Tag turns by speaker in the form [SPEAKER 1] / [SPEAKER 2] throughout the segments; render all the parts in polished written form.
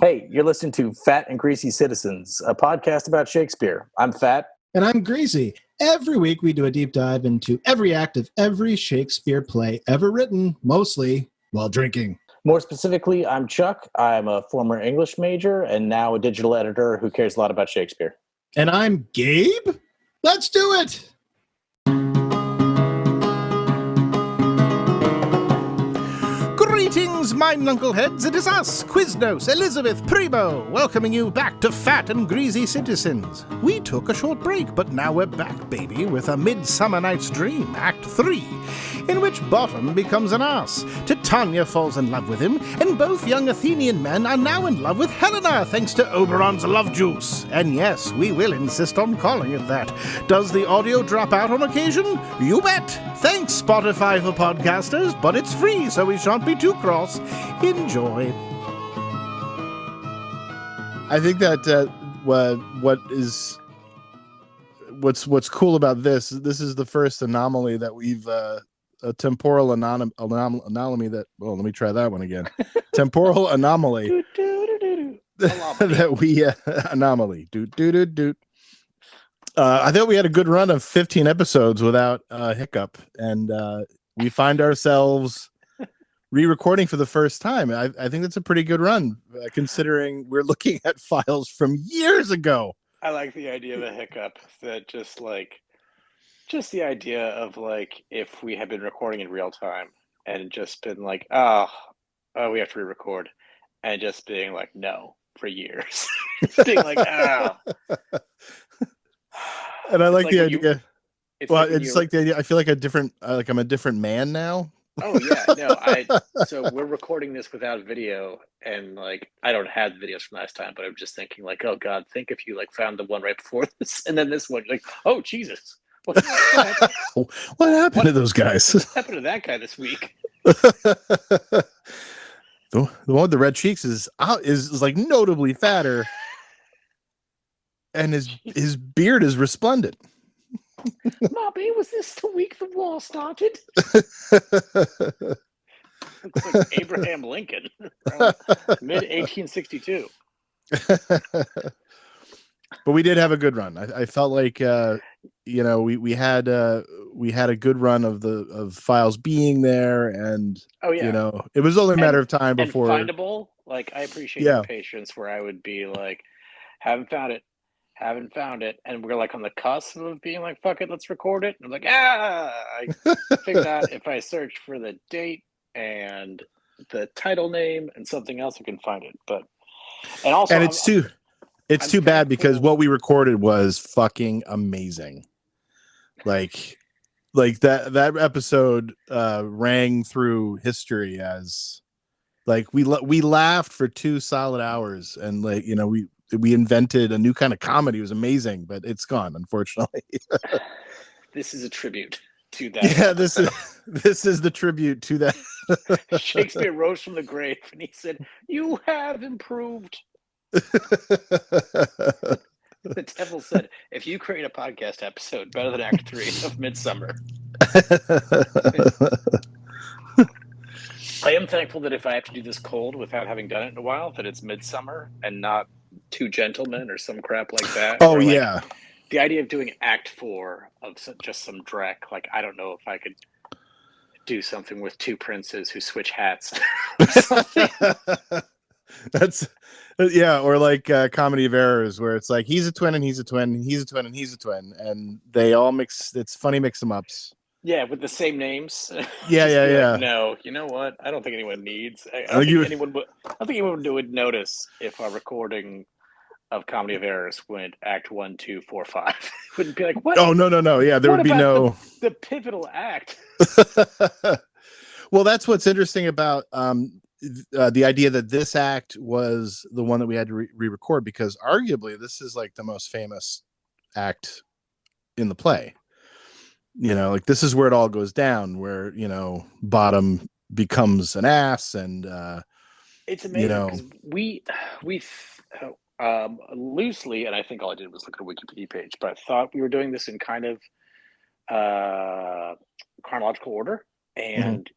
[SPEAKER 1] Hey, you're listening to Fat and Greasy Citizens, a podcast about Shakespeare. I'm Fat.
[SPEAKER 2] And I'm Greasy. Every week we do a deep dive into every act of every Shakespeare play ever written, mostly while drinking.
[SPEAKER 1] More specifically, I'm Chuck. I'm a former English major and now a digital editor who cares a lot about Shakespeare.
[SPEAKER 2] And I'm Gabe. Let's do it!
[SPEAKER 3] Greetings, my knuckleheads. It is us, Quiznos, Elizabeth, Primo, welcoming you back to Fat and Greasy Citizens. We took a short break, but now we're back, baby, with A Midsummer Night's Dream, Act 3, in which Bottom becomes an ass. Titania falls in love with him, and both young Athenian men are now in love with Helena, thanks to Oberon's love juice. And yes, we will insist on calling it that. Does the audio drop out on occasion? You bet! Thanks, Spotify for podcasters, but it's free, so we shan't be too cross. Enjoy.
[SPEAKER 4] I think that what's cool about this is the first anomaly that we've a temporal anomaly that let me try that one again. Temporal anomaly that we anomaly. I thought we had a good run of 15 episodes without hiccup, and we find ourselves re-recording for the first time. I think that's a pretty good run, considering we're looking at files from years ago.
[SPEAKER 1] I like the idea of a hiccup. That just the idea of if we had been recording in real time and just been oh, we have to re-record, and just being no for years, being oh.
[SPEAKER 4] And I like the idea. It's like the idea. I feel like I'm a different man now.
[SPEAKER 1] Oh yeah, no. So we're recording this without video, and I don't have the videos from last time, but I'm just thinking oh God, think if you found the one right before this, and then this one, oh Jesus, what
[SPEAKER 4] happened to those guys?
[SPEAKER 1] What happened to that guy this week?
[SPEAKER 4] The one with the red cheeks is notably fatter. And his beard is resplendent.
[SPEAKER 1] Bobby, was this the week the war started? Looks like Abraham Lincoln, mid 1862.
[SPEAKER 4] But we did have a good run. I felt like we had a good run of files being there, and it was only a matter of time before
[SPEAKER 1] findable. I appreciate your patience, where I would be haven't found it, and we're on the cusp of being fuck it, let's record it. And I'm I figured out if I search for the date and the title name and something else, I can find it.
[SPEAKER 4] It's too bad because what we recorded was fucking amazing. That episode rang through history as we laughed for 2 solid hours, and we invented a new kind of comedy. It was amazing, but it's gone, unfortunately.
[SPEAKER 1] This is a tribute to that.
[SPEAKER 4] Yeah, this is the tribute to that.
[SPEAKER 1] Shakespeare rose from the grave and he said, "You have improved." The devil said, "If you create a podcast episode better than Act 3 of Midsummer." I am thankful that if I have to do this cold without having done it in a while, that it's Midsummer and not Two Gentlemen or some crap like that.
[SPEAKER 4] Oh, yeah.
[SPEAKER 1] The idea of doing Act 4 of just some dreck, I don't know if I could do something with two princes who switch hats.
[SPEAKER 4] That's, or Comedy of Errors, where it's he's a twin and he's a twin, and he's a twin and he's a twin, and they all mix. It's funny mix-em-ups.
[SPEAKER 1] Yeah, with the same names.
[SPEAKER 4] Yeah.
[SPEAKER 1] No, you know what? I don't think anyone needs. I don't think anyone would notice if our recording of Comedy of Errors went Act 1, 2, 4, 5. Wouldn't be what?
[SPEAKER 4] Oh no. Yeah, there would be no
[SPEAKER 1] the pivotal act.
[SPEAKER 4] Well, that's what's interesting about the idea that this act was the one that we had to re-record, because arguably this is the most famous act in the play. This is where it all goes down, where Bottom becomes an ass, and
[SPEAKER 1] it's amazing because we loosely, and I think all I did was look at a Wikipedia page, but I thought we were doing this in kind of chronological order, and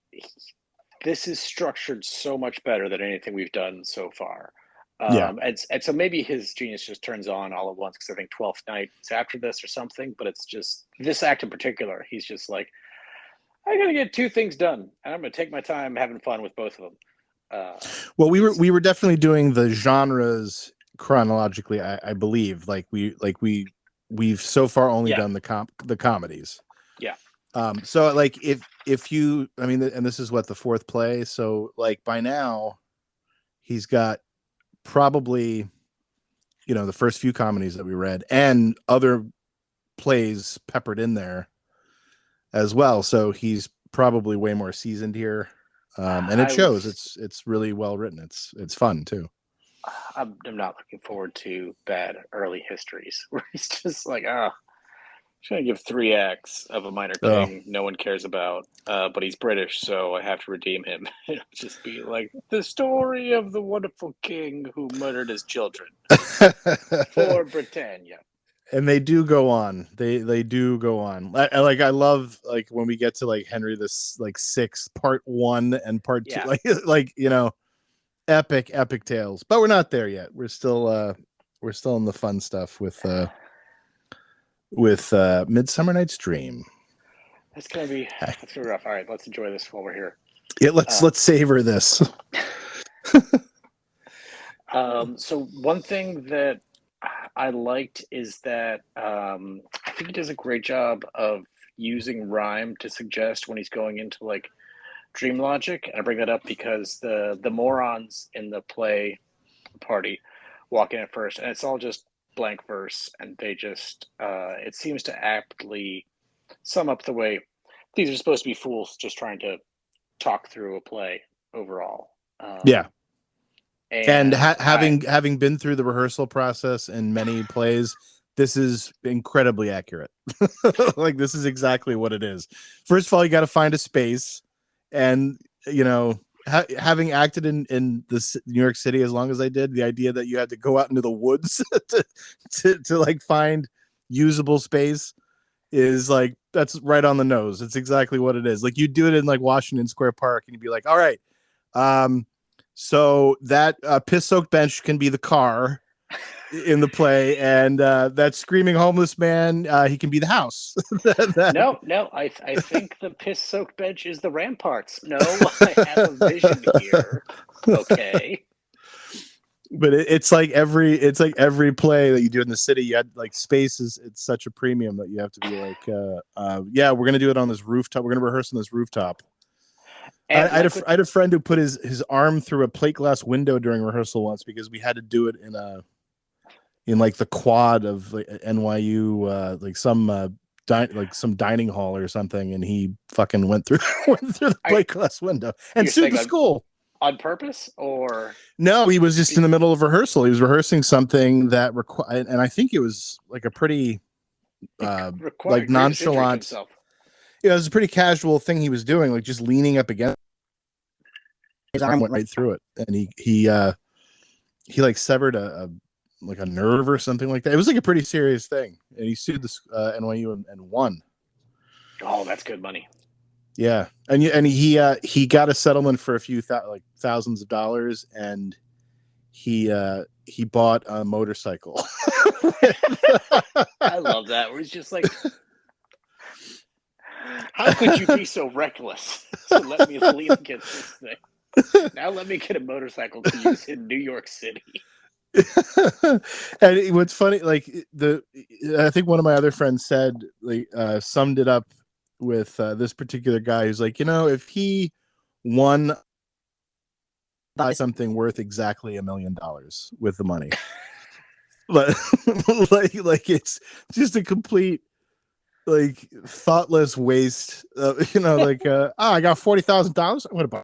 [SPEAKER 1] this is structured so much better than anything we've done so far. And so maybe his genius just turns on all at once, because I think 12th Night is after this or something. But it's just this act in particular. He's just like, I gotta get 2 things done, and I'm gonna take my time having fun with both of them.
[SPEAKER 4] Well, we were definitely doing the genres chronologically, I believe. Like we've so far only done the comedies.
[SPEAKER 1] Yeah.
[SPEAKER 4] So like if you, I mean, and this is what, the 4th play. So like by now, he's got probably, the first few comedies that we read and other plays peppered in there as well. So he's probably way more seasoned here. And it shows. It's really well written. It's fun too.
[SPEAKER 1] I'm not looking forward to bad early histories where he's just like, I'm trying to give 3 acts of a minor king no one cares about, but he's British, so I have to redeem him. It'll just be like the story of the wonderful king who murdered his children for Britannia.
[SPEAKER 4] And they do go on. They do go on. I love like when we get to like Henry this like 6th part 1 and part 2, like epic tales. But we're not there yet. We're still in the fun stuff with Midsummer Night's Dream.
[SPEAKER 1] That's gonna be rough. All right, let's enjoy this while we're here.
[SPEAKER 4] Yeah, let's savor this.
[SPEAKER 1] So one thing that I liked is that I think he does a great job of using rhyme to suggest when he's going into like dream logic. And I bring that up because the morons in the play party walk in at first, and it's all just blank verse, and they just it seems to aptly sum up the way these are supposed to be fools just trying to talk through a play overall.
[SPEAKER 4] And having been through the rehearsal process in many plays, this is incredibly accurate. Like this is exactly what it is. First of all, you got to find a space, and having acted in this New York City as long as I did, the idea that you had to go out into the woods to like find usable space is like, that's right on the nose. It's exactly what it is. Like you do it in like Washington Square Park, and you'd be like, all right, so that piss-soaked bench can be the car in the play, and that screaming homeless man, he can be the house.
[SPEAKER 1] No, I think the piss-soaked bench is the ramparts. No, I have a vision here. Okay.
[SPEAKER 4] But it's like every play that you do in the city, you had like spaces. It's such a premium that you have to be like, we're gonna do it on this rooftop. We're gonna rehearse on this rooftop. I had a friend who put his arm through a plate glass window during rehearsal once because we had to do it in like the quad of like, NYU, like some dining hall or something, and he fucking went through the plate glass window and sued the school
[SPEAKER 1] on purpose. Or
[SPEAKER 4] no, he was just in the middle of rehearsal. He was rehearsing something that required, and I think it was like a pretty like nonchalant. Yeah, it was a pretty casual thing he was doing, like just leaning up against. His arm went right through it, and he like severed a nerve or something like that. It was like a pretty serious thing, and he sued the NYU and won.
[SPEAKER 1] Oh, that's good money.
[SPEAKER 4] Yeah, and he got a settlement for a few thousands of dollars, and he bought a motorcycle.
[SPEAKER 1] I love that. Where he's just like, how could you be so reckless to let me lean against this thing? Now let me get a motorcycle to use in New York City.
[SPEAKER 4] And what's funny, like I think one of my other friends said, like, summed it up with this particular guy who's like, if he won buy something worth exactly $1 million with the money, but like it's just a complete like thoughtless waste. I got $40,000. I'm gonna buy.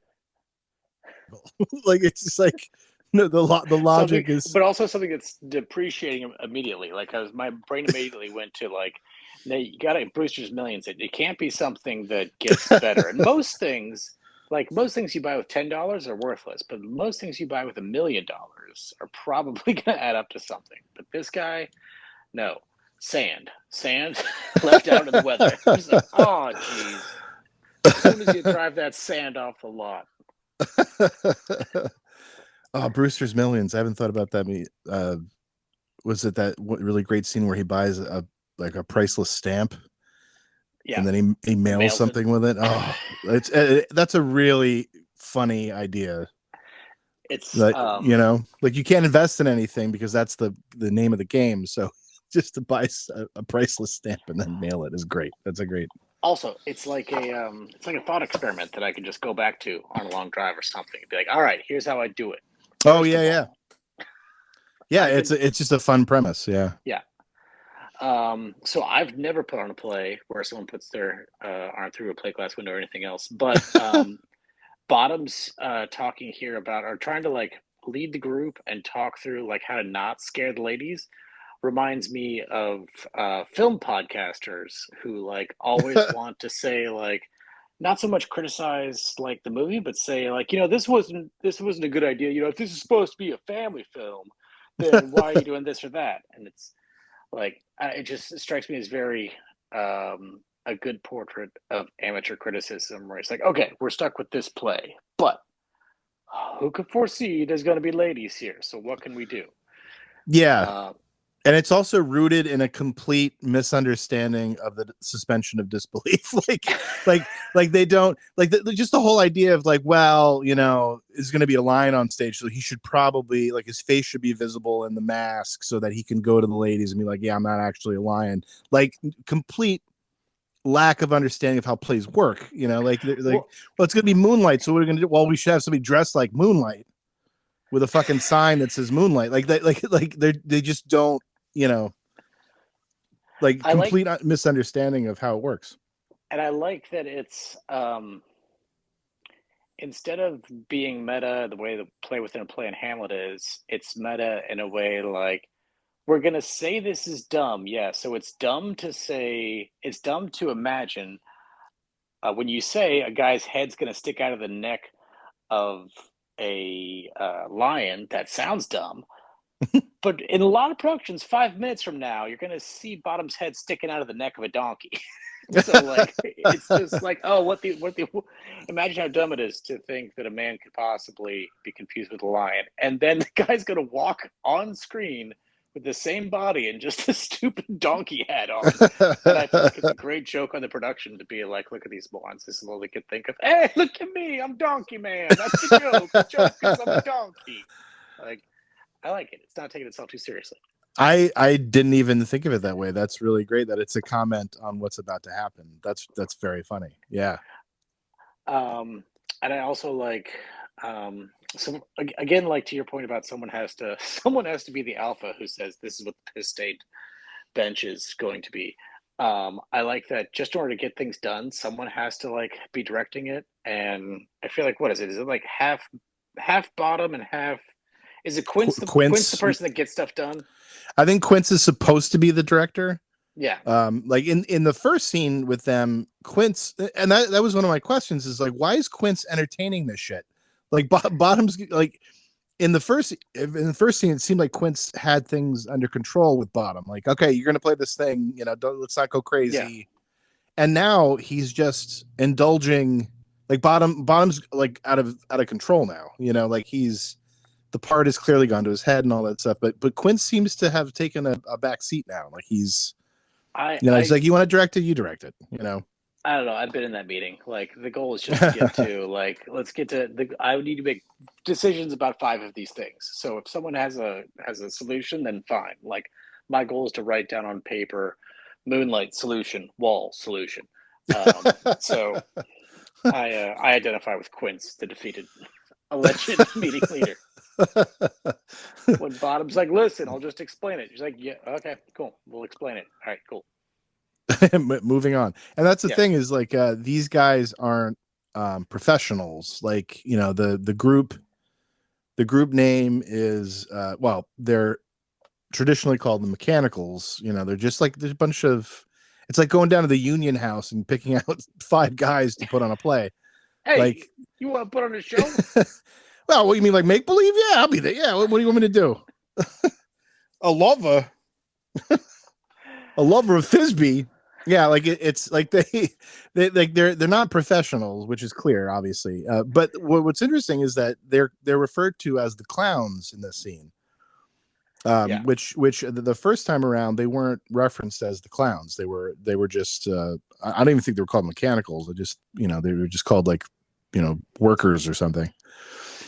[SPEAKER 4] Like it's just like no, the logic is,
[SPEAKER 1] but also something that's depreciating immediately. Like, my brain immediately went to like, you got to Brewster's Millions. It can't be something that gets better. And most things you buy with $10 are worthless, but most things you buy with $1 million are probably going to add up to something. But this guy, no. Sand left out in the weather. He's like, oh, geez. As soon as you drive that sand off the lot.
[SPEAKER 4] Oh, Brewster's Millions. I haven't thought about that. Was it that really great scene where he buys a priceless stamp?
[SPEAKER 1] Yeah.
[SPEAKER 4] And then he mails something with it. Oh, that's a really funny idea.
[SPEAKER 1] It's
[SPEAKER 4] like, like you can't invest in anything because that's the name of the game. So just to buy a priceless stamp and then mail it is great. That's a great.
[SPEAKER 1] Also, it's like a thought experiment that I can just go back to on a long drive or something and be like, all right, here's how I do it.
[SPEAKER 4] First yeah. It's just a fun premise. Yeah.
[SPEAKER 1] Yeah. So I've never put on a play where someone puts their arm through a plate glass window or anything else, but Bottom's talking here about, or trying to like lead the group and talk through like how to not scare the ladies, reminds me of film podcasters who like always want to say like, not so much criticize like the movie, but say like, this wasn't a good idea. If this is supposed to be a family film, then why are you doing this or that? And it's like, it just strikes me as very a good portrait of amateur criticism, where it's like, okay, we're stuck with this play, but who could foresee there's going to be ladies here? So what can we do?
[SPEAKER 4] Yeah. And it's also rooted in a complete misunderstanding of the suspension of disbelief. like they don't like just the whole idea of like, well, is going to be a lion on stage, so he should probably like his face should be visible in the mask so that he can go to the ladies and be like, yeah, I'm not actually a lion. Like complete lack of understanding of how plays work. Well, it's going to be Moonlight, so what are we going to do? Well, we should have somebody dressed like Moonlight with a fucking sign that says Moonlight. Like they just don't. Complete misunderstanding of how it works.
[SPEAKER 1] And I like that it's instead of being meta the way the play within a play in Hamlet is, it's meta in a way like, we're going to say this is dumb. Yeah, so it's dumb to imagine when you say a guy's head's going to stick out of the neck of a lion, that sounds dumb. But in a lot of productions, 5 minutes from now, you're going to see Bottom's head sticking out of the neck of a donkey. So like, it's just like, oh, imagine how dumb it is to think that a man could possibly be confused with a lion. And then the guy's going to walk on screen with the same body and just a stupid donkey hat on. And I think it's a great joke on the production to be like, look at these morons. This is all they could think of. Hey, look at me. I'm Donkey Man. That's the joke. The joke is I'm a donkey. Like, I like it. It's not taking itself too seriously.
[SPEAKER 4] I didn't even think of it that way. That's really great that it's a comment on what's about to happen. That's very funny. Yeah.
[SPEAKER 1] And I also like, so again, like to your point about someone has to be the alpha who says this is what the piss state bench is going to be. I like that just in order to get things done, someone has to like be directing it. And I feel like, what is it? Is it like half Bottom and half? Is it Quince the person that gets stuff done?
[SPEAKER 4] I think Quince is supposed to be the director.
[SPEAKER 1] Yeah.
[SPEAKER 4] Like in the first scene with them, Quince, and that was one of my questions is like, why is Quince entertaining this shit? Like Bottom's like in the first scene, it seemed like Quince had things under control with Bottom. Like, okay, you're gonna play this thing, let's not go crazy. Yeah. And now he's just indulging. Like Bottom's like out of control now. Like the part has clearly gone to his head and all that stuff. But Quince seems to have taken a back seat now. Like he's he's like, you want to direct it, you direct it.
[SPEAKER 1] I don't know. I've been in that meeting. Like the goal is just to get to like, let's get to I would need to make decisions about 5 of these things. So if someone has a solution, then fine. Like my goal is to write down on paper, Moonlight solution, wall solution. So I identify with Quince, the defeated alleged meeting leader. When Bottom's like, listen, I'll just explain it. She's like, yeah, okay, cool. We'll explain it. All right, cool.
[SPEAKER 4] Moving on. And that's the thing is like these guys aren't professionals. Like, the group name is they're traditionally called the Mechanicals. They're just like there's a bunch of, it's like going down to the Union House and picking out 5 guys to put on a play.
[SPEAKER 1] Hey,
[SPEAKER 4] like,
[SPEAKER 1] you want to put on a show?
[SPEAKER 4] Well, what you mean, like make believe? Yeah, I'll be there. Yeah, what do you want me to do? a lover of Thisbe. Yeah, like it's like they're not professionals, which is clear, obviously. But what's interesting is that they're referred to as the clowns in this scene. Which the first time around they weren't referenced as the clowns. They were just I don't even think they were called mechanicals. They were just called like workers or something.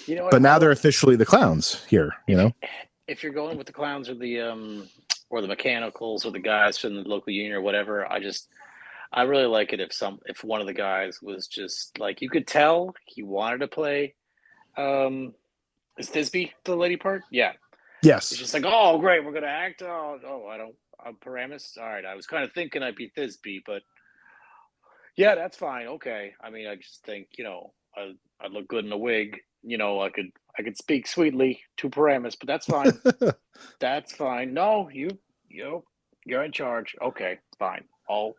[SPEAKER 1] You know what?
[SPEAKER 4] But now they're officially the clowns here.
[SPEAKER 1] If you're going with the clowns or the mechanicals or the guys from the local union or whatever, I really like it if one of the guys was just like, you could tell he wanted to play. Is Thisbe the lady part? Yeah.
[SPEAKER 4] Yes.
[SPEAKER 1] It's just like, oh, great, we're gonna act. I'm Paramus. All right, I was kind of thinking I'd be Thisbe, but yeah, that's fine. Okay. I mean, I just think I'd look good in a wig. I could speak sweetly to Paramus, but that's fine. That's fine. No, you're in charge. Okay, fine. I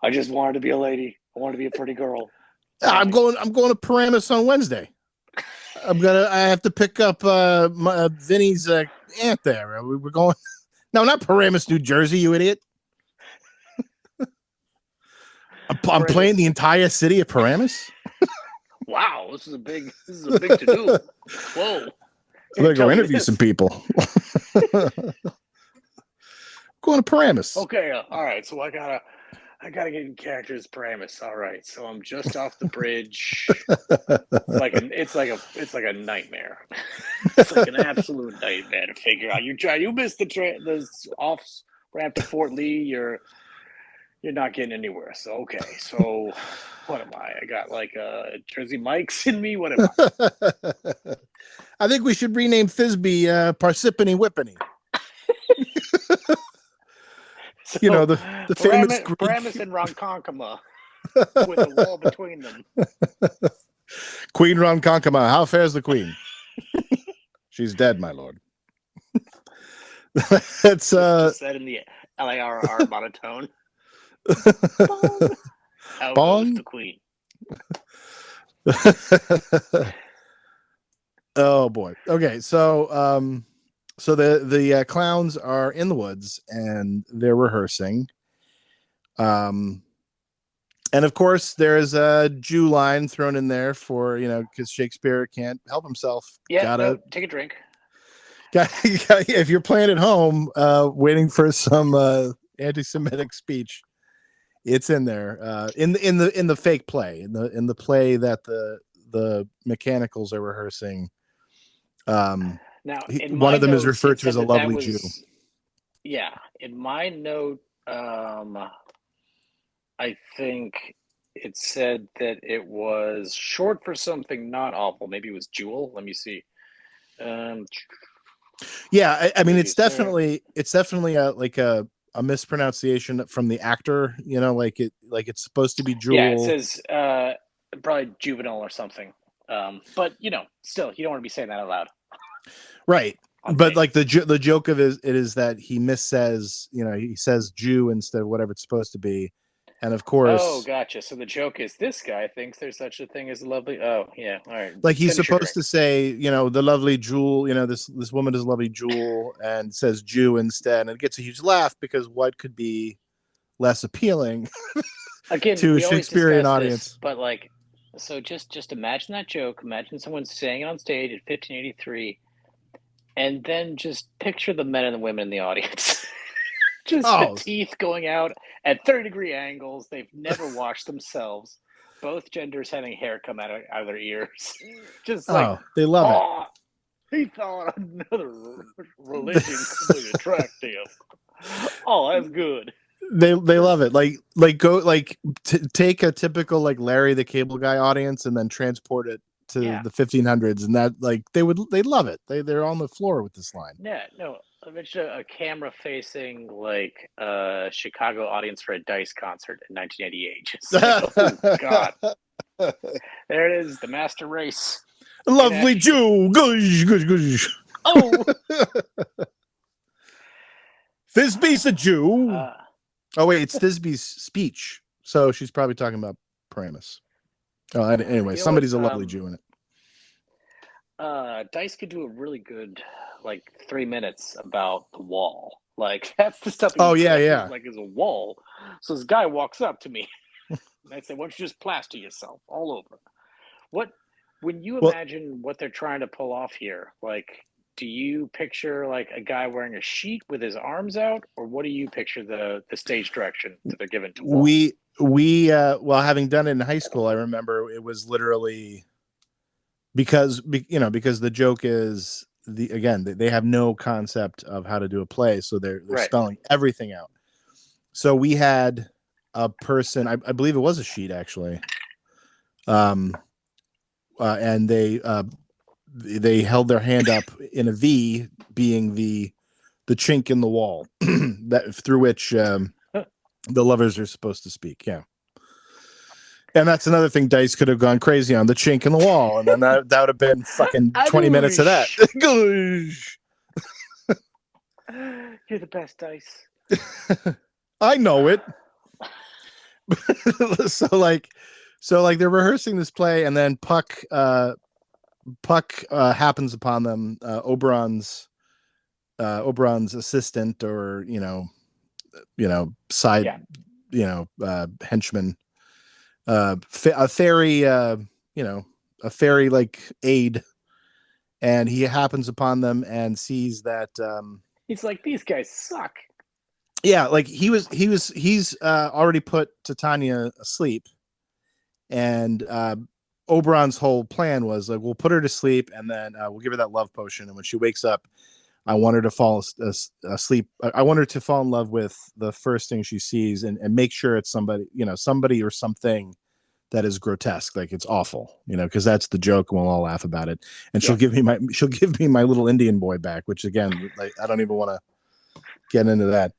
[SPEAKER 1] just wanted to be a lady. I wanted to be a pretty girl.
[SPEAKER 4] I'm going to Paramus on Wednesday. I have to pick up Vinny's aunt there. We're going. No, not Paramus, New Jersey, you idiot. I'm playing the entire city of Paramus.
[SPEAKER 1] Wow, this is a big to do. Whoa.
[SPEAKER 4] I'm gonna go interview some people. Going to Paramus.
[SPEAKER 1] Okay, all right. So I gotta get in character as Paramus. All right, so I'm just off the bridge. It's like a nightmare. It's like an absolute nightmare to figure out. You missed the off ramp to Fort Lee. You're not getting anywhere. So okay, so what am I? I got like Jersey Mike's in me. What am I?
[SPEAKER 4] I think we should rename Thisbe Parsippany Whippany. So, the famous
[SPEAKER 1] Paramus and Ronkonkoma with a wall between them.
[SPEAKER 4] Queen Ronkonkoma, how fares the queen? She's dead, my lord. That's
[SPEAKER 1] said in the LARR monotone. How goes the queen?
[SPEAKER 4] Oh boy. Okay, so so the clowns are in the woods and they're rehearsing. And of course there's a Jew line thrown in there for, because Shakespeare can't help himself.
[SPEAKER 1] Yeah, take a drink.
[SPEAKER 4] If you're playing at home, waiting for some anti-Semitic speech, it's in there. In the fake play, in the play that the mechanicals are rehearsing.
[SPEAKER 1] Now,
[SPEAKER 4] one of them is referred to as a lovely Jew.
[SPEAKER 1] Yeah, in my note, I think it said that it was short for something not awful. Maybe it was Jewel. Let me see.
[SPEAKER 4] Yeah, I mean, it's definitely a mispronunciation from the actor. Like it's supposed to be Jewel.
[SPEAKER 1] Yeah, it says probably juvenile or something. But still, you don't want to be saying that out loud.
[SPEAKER 4] Right. But like the joke of it is that he missays, he says Jew instead of whatever it's supposed to be. And of course,
[SPEAKER 1] oh, gotcha. So the joke is this guy thinks there's such a thing as a lovely. Oh, yeah. All right.
[SPEAKER 4] Like he's supposed to say, the lovely Jewel, this woman is lovely Jewel, and says Jew instead. And it gets a huge laugh because what could be less appealing
[SPEAKER 1] again
[SPEAKER 4] to a Shakespearean audience?
[SPEAKER 1] But so just imagine that joke. Imagine someone saying it on stage in 1583. And then just picture the men and the women in the audience. The teeth going out at 30-degree angles. They've never washed themselves. Both genders having hair come out of their ears. Just
[SPEAKER 4] they love it.
[SPEAKER 1] He thought another religion could be attractive. Oh, that's good.
[SPEAKER 4] They love it. Take a typical Larry the Cable Guy audience and then transport it to the 1500s, and that they'd love it. They're on the floor with this line.
[SPEAKER 1] Yeah, no, imagine a camera facing Chicago audience for a Dice concert in 1988. Just oh god, there it is, the master race.
[SPEAKER 4] Lovely Jew, gush gush gush.
[SPEAKER 1] Oh,
[SPEAKER 4] Thisbe's a Jew. Oh wait, it's Thisbe's speech, so she's probably talking about Paramus. Oh, anyway, somebody's a lovely Jew in it.
[SPEAKER 1] Dice could do a really good 3 minutes about the wall. Like that's the stuff. Like is a wall. So this guy walks up to me, and I say, "Why don't you just plaster yourself all over?" When you imagine what they're trying to pull off here, like, do you picture like a guy wearing a sheet with his arms out, or what do you picture the stage direction that they're given to walls?
[SPEAKER 4] Well, having done it in high school, I remember it was literally because the joke is they have no concept of how to do a play, so they're spelling everything out. So we had a person, I believe it was a sheet actually, and they held their hand up in a V, being the chink in the wall that through which the lovers are supposed to speak. Yeah. And that's another thing Dice could have gone crazy on, the chink in the wall, and then that would have been fucking 20 minutes of that.
[SPEAKER 1] You're the best, Dice.
[SPEAKER 4] I know it. so they're rehearsing this play, and then Puck happens upon them. Oberon's assistant, or side, henchman. A fairy like aide, and he happens upon them and sees that
[SPEAKER 1] he's like, these guys suck.
[SPEAKER 4] Yeah, like he's already put Titania asleep, and Oberon's whole plan was like, we'll put her to sleep, and then we'll give her that love potion, and when she wakes up, I want her to fall asleep. I want her to fall in love with the first thing she sees, and make sure it's somebody or something that is grotesque, like it's awful, because that's the joke, and we'll all laugh about it. And she'll give me my little Indian boy back, which again, like, I don't even want to get into that.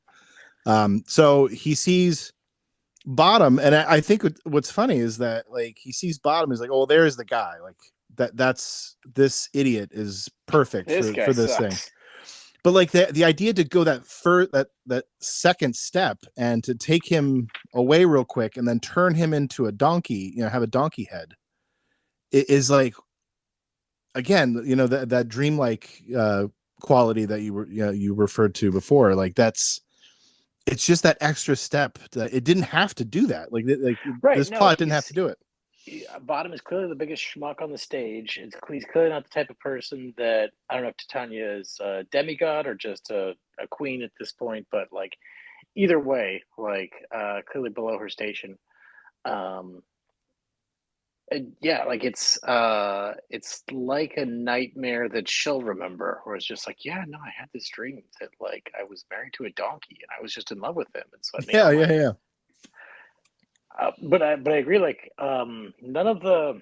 [SPEAKER 4] So he sees Bottom, and I think what's funny is that, like, he sees Bottom, is like, oh, there's the guy, like that's this idiot is perfect for this thing. But like the idea to go that second step and to take him away real quick and then turn him into a donkey, have a donkey head, is like, again, that dreamlike quality that you referred to before. Like it's just that extra step that it didn't have to do that. Like this plot didn't have to do it.
[SPEAKER 1] Bottom is clearly the biggest schmuck on the stage. He's clearly not the type of person that, I don't know if Titania is a demigod or just a queen at this point, but like either way, like clearly below her station. And yeah, like it's like a nightmare that she'll remember, where it's just like, yeah, no, I had this dream that like I was married to a donkey and I was just in love with him, and so
[SPEAKER 4] yeah.
[SPEAKER 1] But I agree. Like none of the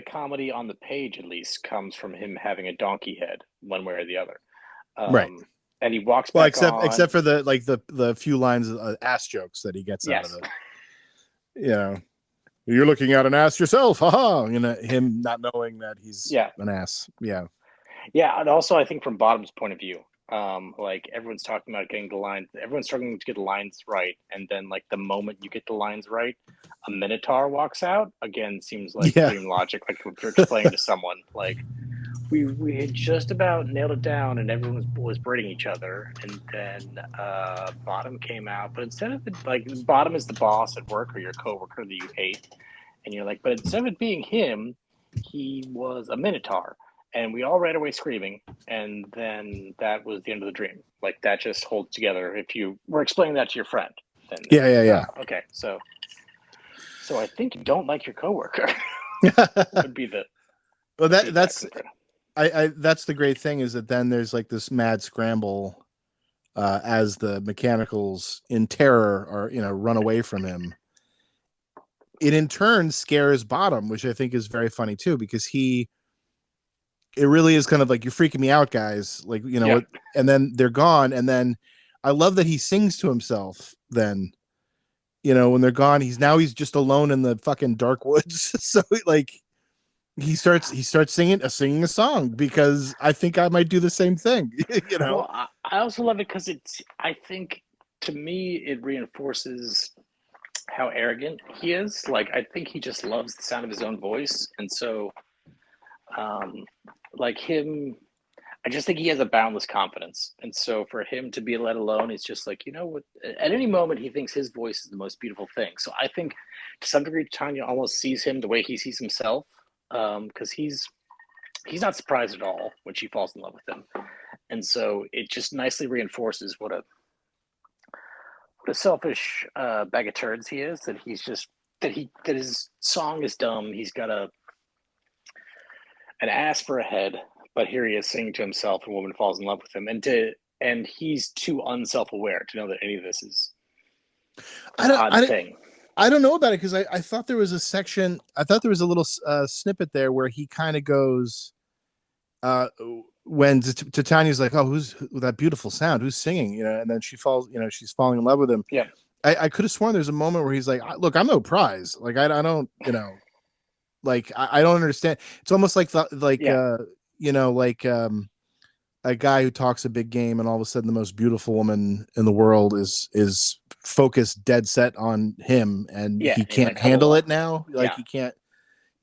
[SPEAKER 1] comedy on the page, at least, comes from him having a donkey head one way or the other.
[SPEAKER 4] Right.
[SPEAKER 1] And he walks back
[SPEAKER 4] except for the few lines of ass jokes that he gets out of it. You're looking at an ass yourself, haha. Him not knowing that he's an ass. Yeah.
[SPEAKER 1] And also I think from Bottom's point of view, like everyone's talking about getting the lines, everyone's struggling to get the lines right, and then like the moment you get the lines right, a minotaur walks out. Again, seems like dream logic, like we're explaining to someone, like we had just about nailed it down and everyone was braiding each other, and then Bottom came out, but instead of Bottom is the boss at work or your coworker that you hate, and you're like, but instead of it being him, he was a minotaur. And we all ran away screaming, and then that was the end of the dream. Like, that just holds together. If you were explaining that to your friend, then okay, so I think you don't like your coworker. Would be the
[SPEAKER 4] that's the great thing, is that then there's like this mad scramble as the mechanicals in terror are run away from him. It in turn scares Bottom, which I think is very funny too, because it really is kind of like, you're freaking me out, guys. Like, and then they're gone. And then I love that he sings to himself then, when they're gone, he's just alone in the fucking dark woods. So like he starts singing a song, because I think I might do the same thing.
[SPEAKER 1] Well, I also love it because I think to me, it reinforces how arrogant he is. Like, I think he just loves the sound of his own voice. And so, like him, I just think he has a boundless confidence. And so for him to be let alone, it's just like, you know what, at any moment he thinks his voice is the most beautiful thing. So I think to some degree Tanya almost sees him the way he sees himself. Because he's not surprised at all when she falls in love with him. And so it just nicely reinforces what a selfish bag of turds he is, that he's just that his song is dumb. He's got an ass for a head, but here he is singing to himself, and a woman falls in love with him, and he's too unself-aware to know that any of this is an odd thing.
[SPEAKER 4] I don't know about it because I thought there was a section. I thought there was a little snippet there where he kind of goes, when Titania's like, "Oh, who's that beautiful sound? Who's singing?" You know, and then she falls. You know, she's falling in love with him.
[SPEAKER 1] Yeah,
[SPEAKER 4] I could have sworn there's a moment where he's like, "Look, I'm no prize. Like, I don't, you know, like I don't understand." It's almost like you know, like a guy who talks a big game, and all of a sudden, the most beautiful woman in the world is focused, dead set on him, and he can't handle it now. Like he can't.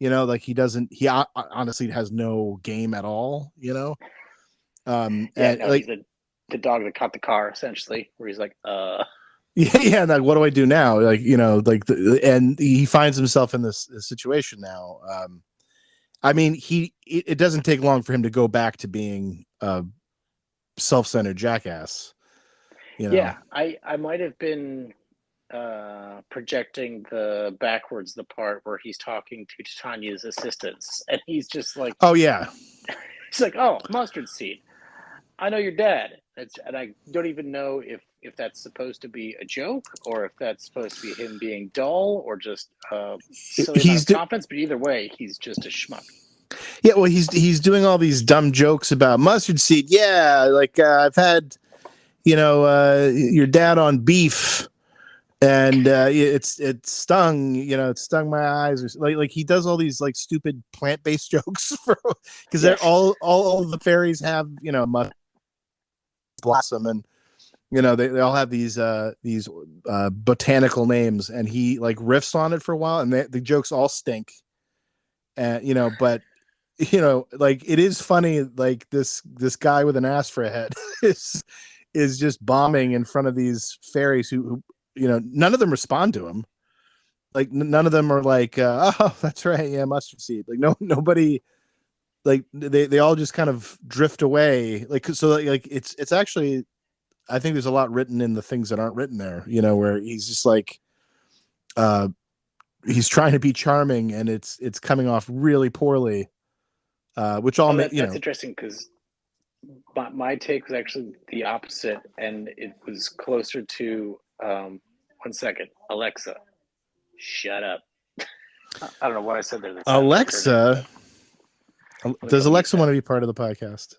[SPEAKER 4] You know, like he honestly has no game at all, you know? And like
[SPEAKER 1] he's the dog that caught the car, essentially, where he's like,
[SPEAKER 4] yeah, like what do I do now? Like, you know, like and he finds himself in this situation now. I mean, it doesn't take long for him to go back to being a self-centered jackass. You know?
[SPEAKER 1] Yeah, I might have been projecting the part where he's talking to Titania's assistants, and he's just like,
[SPEAKER 4] oh yeah,
[SPEAKER 1] he's like, oh, mustard seed, I know your dad. And I don't even know if that's supposed to be a joke or if that's supposed to be him being dull or just silly confidence, but either way he's just a schmuck.
[SPEAKER 4] Yeah, well, he's doing all these dumb jokes about mustard seed. Yeah, like I've had, you know, your dad on beef, and it stung, you know, it stung my eyes, or like he does all these like stupid plant-based jokes because they're all the fairies have, you know, blossom, and you know they all have these botanical names, and he like riffs on it for a while, and the jokes all stink, and you know, but you know, like it is funny, like this guy with an ass for a head is just bombing in front of these fairies who you know, none of them respond to him. Like none of them are like, oh, that's right, yeah, mustard seed. Like nobody, like they all just kind of drift away. Like so, like it's actually, I think there's a lot written in the things that aren't written there. You know, where he's just like, he's trying to be charming, and it's coming off really poorly. Which all
[SPEAKER 1] that's interesting because my take was actually the opposite, and it was closer to. 1 second, Alexa, shut up. I don't know what I said there.
[SPEAKER 4] Alexa, does Alexa want to be part of the podcast?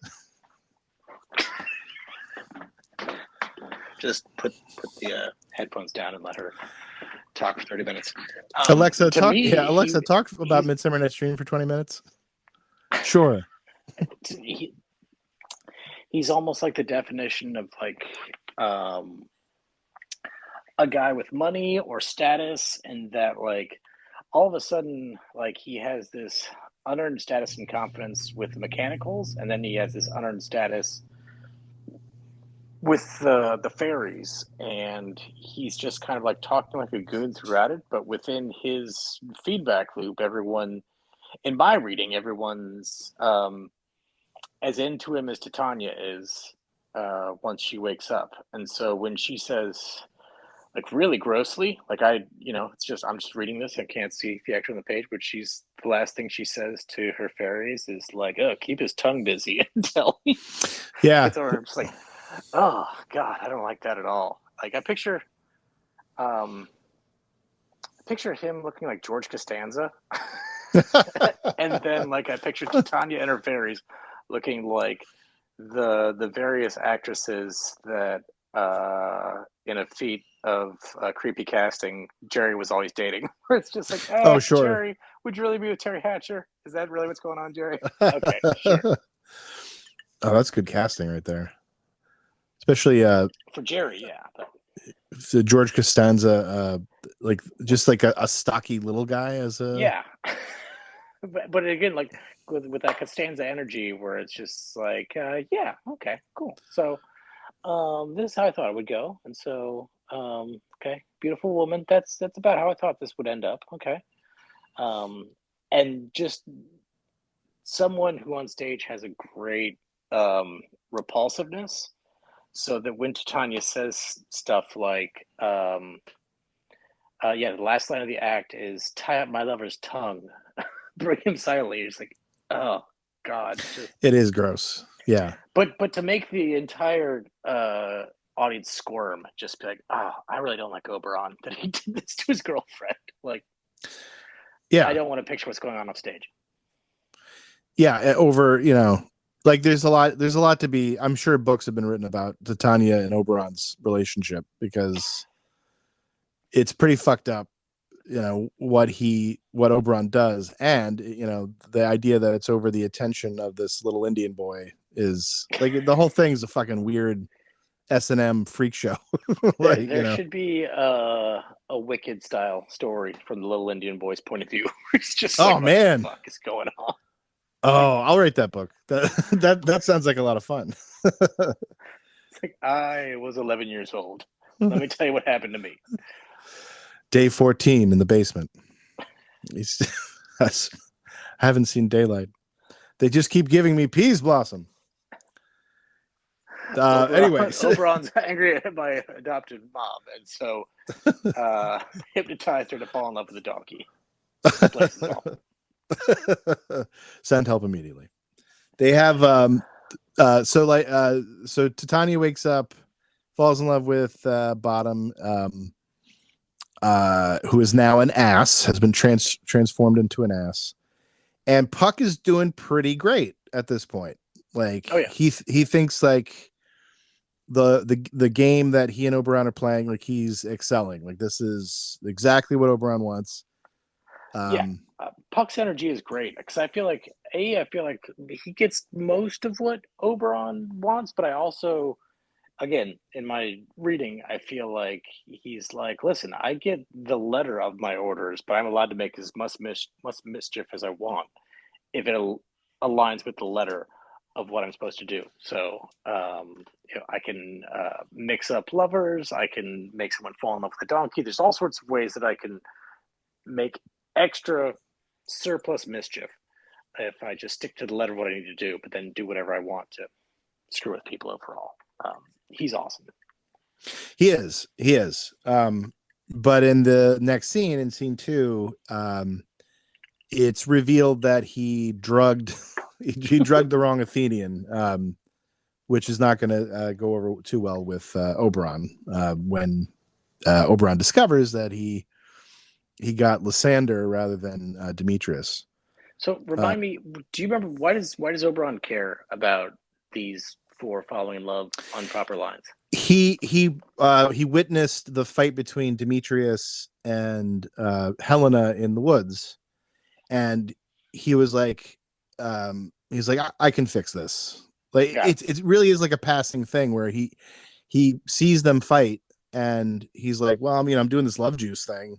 [SPEAKER 1] Just put the headphones down and let her talk for 30 minutes.
[SPEAKER 4] Alexa, talk. Alexa, talk about Midsummer Night's Dream for 20 minutes. Sure.
[SPEAKER 1] He's almost like the definition of like a guy with money or status, and that like all of a sudden like he has this unearned status and confidence with the mechanicals, and then he has this unearned status with the fairies, and he's just kind of like talking like a goon throughout it, but within his feedback loop, everyone in my reading, everyone's as into him as Titania is once she wakes up. And so when she says like really grossly, like it's just, I'm just reading this, I can't see the actor on the page, but the last thing she says to her fairies is like, oh, keep his tongue busy until he gets over. I'm just like, oh God, I don't like that at all. Like I picture him looking like George Costanza. And then like I picture Titania and her fairies looking like the various actresses that in a feat of creepy casting Jerry was always dating, where it's just like, oh sure, Jerry, would you really be with Terry Hatcher? Is that really what's going on, Jerry? Okay, sure.
[SPEAKER 4] Oh, that's good casting right there, especially
[SPEAKER 1] for Jerry. Yeah,
[SPEAKER 4] the George Costanza, like just like a stocky little guy as a
[SPEAKER 1] but again, like with that Costanza energy where it's just like, yeah, okay, cool. So this is how I thought it would go, and so okay, beautiful woman. That's about how I thought this would end up. Okay, and just someone who on stage has a great repulsiveness, so that when Titania says stuff like, yeah, the last line of the act is tie up my lover's tongue, bring him silently. It's like, oh God, just...
[SPEAKER 4] it is gross. Yeah,
[SPEAKER 1] but to make the entire audience squirm, just be like, oh, I really don't like Oberon that he did this to his girlfriend. Like,
[SPEAKER 4] yeah,
[SPEAKER 1] I don't want to picture what's going on stage.
[SPEAKER 4] Yeah, over, like there's a lot to be. I'm sure books have been written about Titania and Oberon's relationship because it's pretty fucked up. What Oberon does, and the idea that it's over the attention of this little Indian boy is like the whole thing's a fucking weird S&M freak show.
[SPEAKER 1] Like, there should be a Wicked style story from the little Indian boy's point of view. It's just like,
[SPEAKER 4] man,
[SPEAKER 1] what the fuck is going on?
[SPEAKER 4] Oh, I'll write that book. That sounds like a lot of fun.
[SPEAKER 1] It's like, I was 11 years old. Let me tell you what happened to me.
[SPEAKER 4] Day 14 in the basement. I haven't seen daylight. They just keep giving me peas blossom. Anyway,
[SPEAKER 1] Oberon's angry at my adopted mom, and so hypnotized her to fall in love with a donkey.
[SPEAKER 4] Send help immediately. They have so Titania wakes up, falls in love with Bottom, who is now an ass, has been transformed into an ass, and Puck is doing pretty great at this point. Like, he thinks like the game that he and Oberon are playing, like he's excelling. Like, this is exactly what Oberon wants.
[SPEAKER 1] Puck's energy is great because I feel like he gets most of what Oberon wants, but I also, again, in my reading, I feel like he's like, listen, I get the letter of my orders, but I'm allowed to make as much mischief as I want if it aligns with the letter of what I'm supposed to do. So I can mix up lovers, I can make someone fall in love with a donkey. There's all sorts of ways that I can make extra surplus mischief if I just stick to the letter of what I need to do, but then do whatever I want to screw with people overall. He's awesome.
[SPEAKER 4] He is. But in the next scene, in scene 2, it's revealed that he drugged the wrong Athenian, which is not going to go over too well with Oberon when Oberon discovers that he got Lysander rather than Demetrius.
[SPEAKER 1] So remind me, do you remember why does Oberon care about these 4 falling in love on proper lines?
[SPEAKER 4] He witnessed the fight between Demetrius and Helena in the woods, and he was like, I can fix this. Like, it really is like a passing thing where he sees them fight, and he's like, well, I'm doing this love juice thing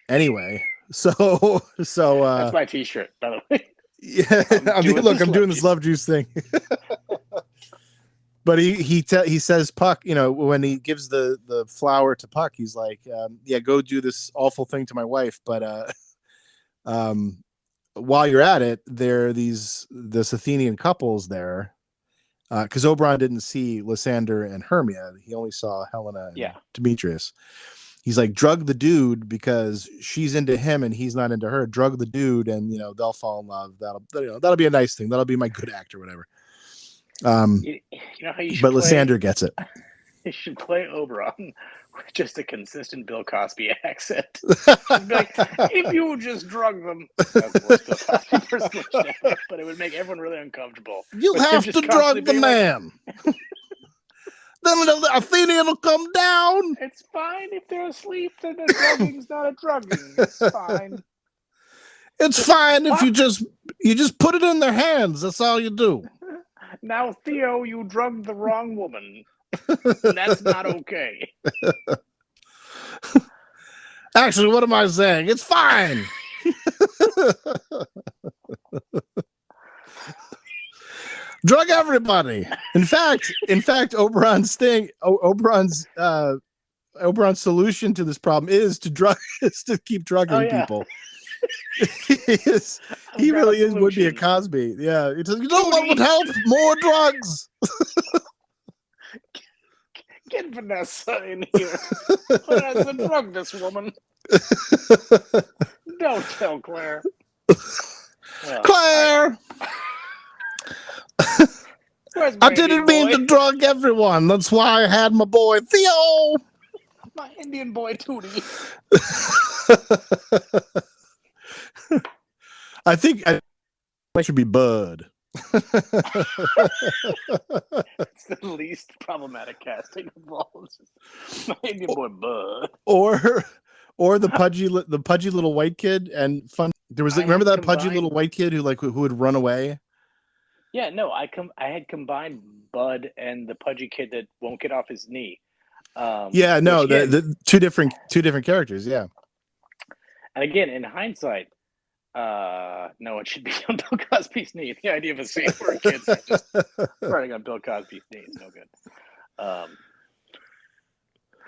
[SPEAKER 4] anyway. So
[SPEAKER 1] that's my t-shirt, by the way.
[SPEAKER 4] Yeah, I'm doing this love juice thing. But he says Puck, when he gives the flower to Puck, he's like, go do this awful thing to my wife, but while you're at it, there are this Athenian couples there, because Oberon didn't see Lysander and Hermia. He only saw Helena and Demetrius. He's like, drug the dude because she's into him and he's not into her. Drug the dude, and they'll fall in love. That'll be a nice thing. That'll be my good act or whatever.
[SPEAKER 1] How you should
[SPEAKER 4] but Lysander gets it.
[SPEAKER 1] You should play Oberon with just a consistent Bill Cosby accent. Like, if you just drug them, that's the worst Bill Cosby impersonation ever, but it would make everyone really uncomfortable.
[SPEAKER 4] You'll have to drug the man. Then the Athenian will come down.
[SPEAKER 1] It's fine if they're asleep. Then the drugging's not a drugging. It's fine.
[SPEAKER 4] It's fine if you just put it in their hands. That's all you do.
[SPEAKER 1] Now, Theo, you drugged the wrong woman. That's not okay.
[SPEAKER 4] Actually, what am I saying? It's fine. Drug everybody. In fact, Oberon's solution to this problem is to keep drugging people. He really would be a Cosby. Yeah. It's like, you know what would help? More drugs.
[SPEAKER 1] Get Vanessa in here. Vanessa, drug this woman. Don't tell Claire.
[SPEAKER 4] Claire! I didn't mean to drug everyone. That's why I had my boy Theo.
[SPEAKER 1] My Indian boy Tootie.
[SPEAKER 4] I think I should be Bud.
[SPEAKER 1] It's the least problematic casting of all. My Indian boy Bud.
[SPEAKER 4] Or the pudgy little white kid and fun. There was remember that pudgy little white kid who would run away.
[SPEAKER 1] Yeah, no, I had combined Bud and the pudgy kid that won't get off his knee.
[SPEAKER 4] The two different characters. Yeah,
[SPEAKER 1] and again, in hindsight, no, it should be on Bill Cosby's knee. The idea of a scene where kids are just running on Bill Cosby's knee is no good.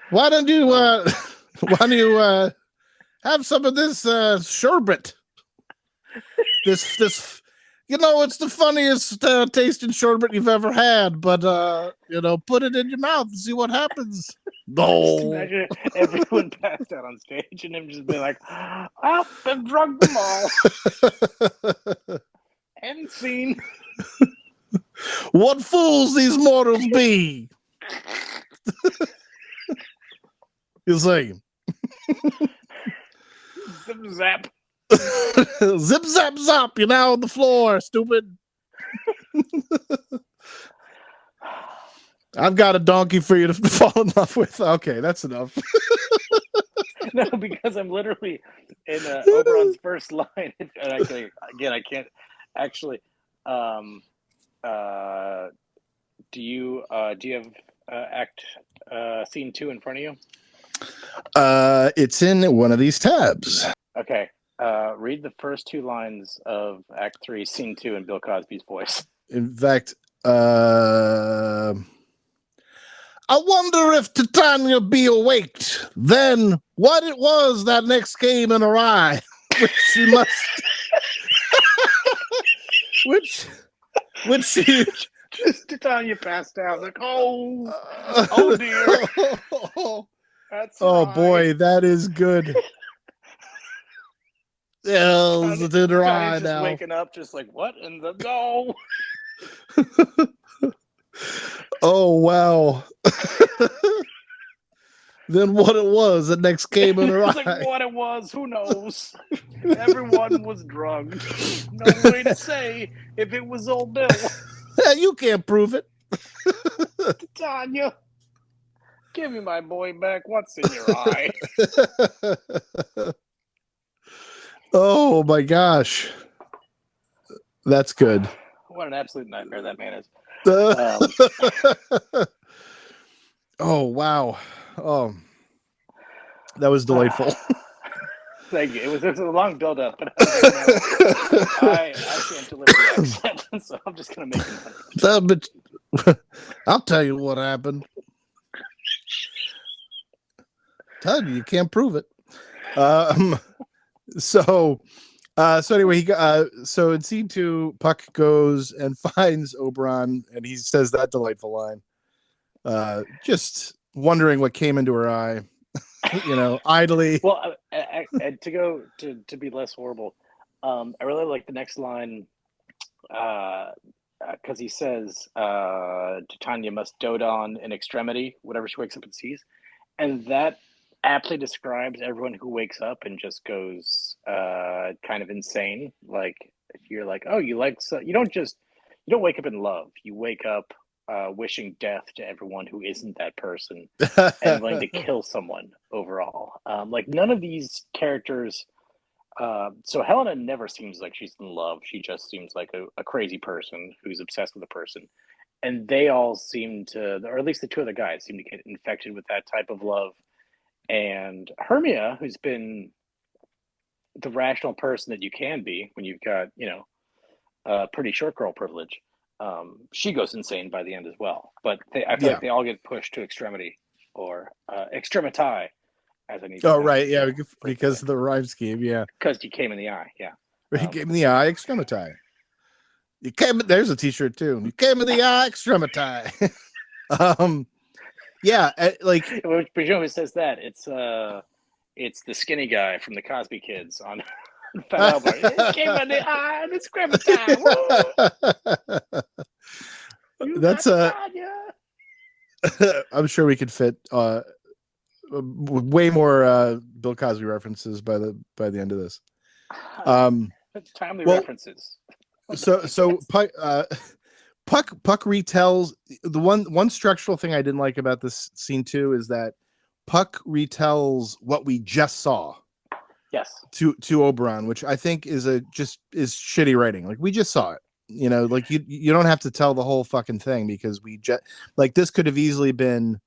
[SPEAKER 4] Why don't you have some of this sherbet? This. It's the funniest tasting sherbet you've ever had, but put it in your mouth and see what happens. No.
[SPEAKER 1] Just imagine everyone passed out on stage and him just be like, "I've drugged them all." End scene.
[SPEAKER 4] What fools these mortals be! You say,
[SPEAKER 1] Zip zap.
[SPEAKER 4] Zip zap zap, you're now on the floor, stupid. I've got a donkey for you to fall in love with. Okay, that's enough.
[SPEAKER 1] No, because I'm literally in Oberon's first line, and I can't actually. Do you have act scene 2 in front of you?
[SPEAKER 4] It's in one of these tabs.
[SPEAKER 1] Okay. Read the first 2 lines of Act 3, Scene 2 in Bill Cosby's voice.
[SPEAKER 4] In fact, I wonder if Titania be awaked. Then what it was that next came in her eye, which she must, which she.
[SPEAKER 1] Just Titania passed out. Like, oh dear. That's right.
[SPEAKER 4] Boy, that is good. It's in her eye now.
[SPEAKER 1] Waking up, just like, what in the no?
[SPEAKER 4] Oh wow! Then what it was that next came in her eye?
[SPEAKER 1] Like what it was, who knows? Everyone was drugged. No way to say if it was old Bill.
[SPEAKER 4] You can't prove it.
[SPEAKER 1] Tanya, give me my boy back. What's in your eye?
[SPEAKER 4] Oh my gosh, that's good.
[SPEAKER 1] What an absolute nightmare that man is.
[SPEAKER 4] Oh wow! Oh, that was delightful.
[SPEAKER 1] Thank you. It was a long build-up, but I can't deliver the accent, so I'm just gonna make it.
[SPEAKER 4] I'll tell you what happened. Tell you can't prove it. So anyway, so in scene 2, Puck goes and finds Oberon, and he says that delightful line. Just wondering what came into her eye, idly.
[SPEAKER 1] Well, to be less horrible, I really like the next line, because he says Titania must dote on in extremity, whatever she wakes up and sees, and that aptly describes everyone who wakes up and just goes kind of insane. Like, you're like, oh, you don't wake up in love. You wake up wishing death to everyone who isn't that person and wanting to kill someone overall. Like, none of these characters. So Helena never seems like she's in love. She just seems like a crazy person who's obsessed with a person. And they all seem to, or at least the 2 other guys, seem to get infected with that type of love. And Hermia, who's been the rational person that you can be when you've got, pretty short girl privilege, she goes insane by the end as well. But I feel like they all get pushed to extremity or extremiti, as I need to
[SPEAKER 4] Oh,
[SPEAKER 1] pronounce
[SPEAKER 4] right.
[SPEAKER 1] it,
[SPEAKER 4] Yeah. Because of the rhyme scheme. Yeah.
[SPEAKER 1] because you came in the eye. Yeah.
[SPEAKER 4] He came in the eye, extremiti. You came. There's a T-shirt too. You came in the eye, extremiti. Yeah. Like,
[SPEAKER 1] But you know who says that? It's the skinny guy from the Cosby Kids on Fat Albert. It came in the eye and it's time.
[SPEAKER 4] That's I'm sure we could fit way more Bill Cosby references by the end of this.
[SPEAKER 1] Timely references.
[SPEAKER 4] So Puck retells the one structural thing I didn't like about this scene too is that Puck retells what we just saw.
[SPEAKER 1] Yes.
[SPEAKER 4] To Oberon, which I think is shitty writing. Like, we just saw it. You know, like you don't have to tell the whole fucking thing, because we just, like, this could have easily been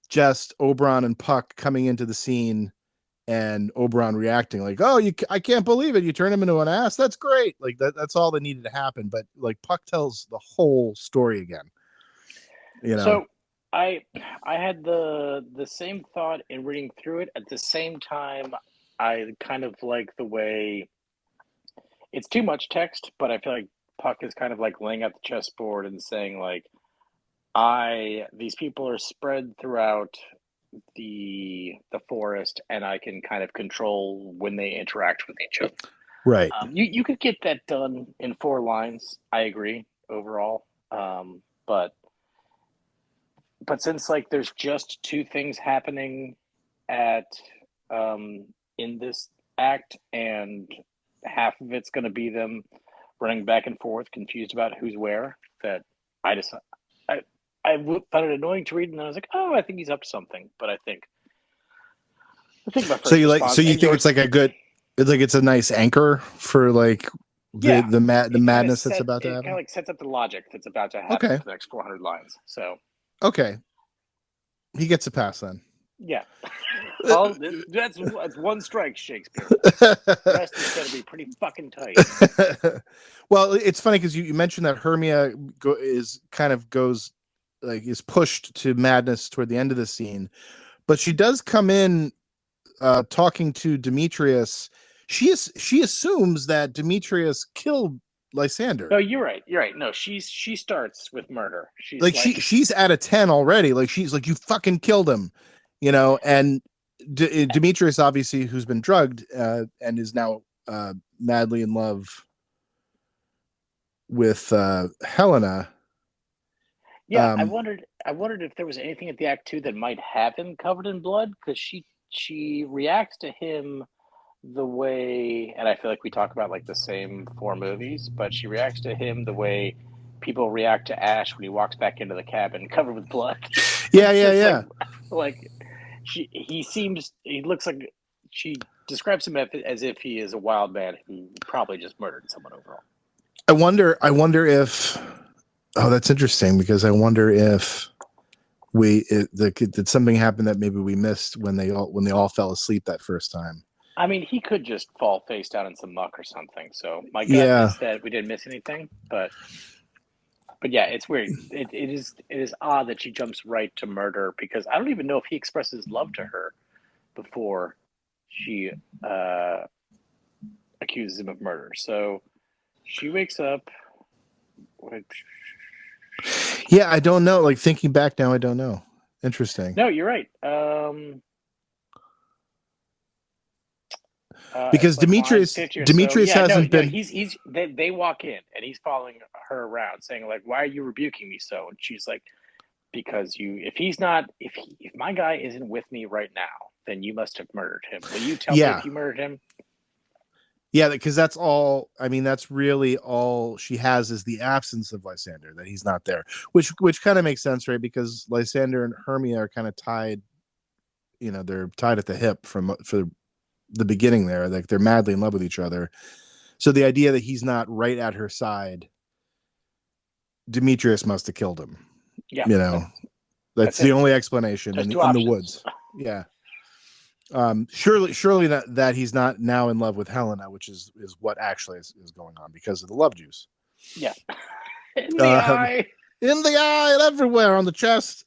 [SPEAKER 4] just Oberon and Puck coming into the scene and Oberon reacting like, "Oh, I can't believe it. You turn him into an ass. That's great." Like that's all that needed to happen. But like, Puck tells the whole story again. You know.
[SPEAKER 1] So I had the same thought in reading through it. At the same time, I kind of like the way it's too much text, but I feel like Puck is kind of like laying out the chessboard and saying like, these people are spread throughout the forest, and I can kind of control when they interact with each other.
[SPEAKER 4] Right.
[SPEAKER 1] You could get that done in 4 lines. I agree overall. But since like there's just 2 things happening in this act, and half of it's going to be them running back and forth, confused about who's where, that I found it annoying to read, and I was like, oh, I think he's up to something. But I think my first
[SPEAKER 4] so you think it's like it's a nice anchor for like the madness that's about to happen?
[SPEAKER 1] It kind of like sets up the logic that's about to happen for the next 400 lines. So
[SPEAKER 4] okay, he gets a pass then.
[SPEAKER 1] Yeah. Well, that's one strike, Shakespeare. The rest is going to be pretty fucking tight.
[SPEAKER 4] Well, it's funny because you mentioned that Hermia is pushed to madness toward the end of the scene, but she does come in talking to Demetrius. She assumes that Demetrius killed Lysander.
[SPEAKER 1] No, you're right. No, she starts with murder.
[SPEAKER 4] She's at a 10 already. Like, she's like, you fucking killed him, you know. And Demetrius, obviously, who's been drugged and is now madly in love with Helena.
[SPEAKER 1] Yeah, I wondered if there was anything at the Act 2 that might have him covered in blood, because she reacts to him the way, and I feel like we talk about like the same 4 movies, but she reacts to him the way people react to Ash when he walks back into the cabin covered with blood.
[SPEAKER 4] Yeah.
[SPEAKER 1] Like he looks like, she describes him as if he is a wild man who probably just murdered someone overall.
[SPEAKER 4] I wonder if, oh, that's interesting, because I wonder if did something happen that maybe we missed when they all fell asleep that first time.
[SPEAKER 1] I mean, he could just fall face down in some muck or something. So my gut is that we didn't miss anything, but yeah, it's weird. It is odd that she jumps right to murder, because I don't even know if he expresses love to her before she accuses him of murder. So she wakes up.
[SPEAKER 4] Yeah, I don't know. Like, thinking back now, I don't know. Interesting.
[SPEAKER 1] No, you're right.
[SPEAKER 4] Because Demetrius hasn't been.
[SPEAKER 1] They walk in and he's following her around, saying like, "Why are you rebuking me so?" And she's like, "Because if my guy isn't with me right now, then you must have murdered him. Will you tell me if you murdered him?"
[SPEAKER 4] Yeah, because that's all. I mean, that's really all she has, is the absence of Lysander, that he's not there, which kind of makes sense, right? Because Lysander and Hermia are kind of tied. You know, they're tied at the hip for the beginning there. Like, they're madly in love with each other. So the idea that he's not right at her side, Demetrius must have killed him.
[SPEAKER 1] Yeah,
[SPEAKER 4] you know, that's the only explanation in the woods. Yeah. Surely that he's not now in love with Helena, which is what actually is going on because of the love juice.
[SPEAKER 1] Yeah. In the eye.
[SPEAKER 4] In the eye and everywhere on the chest.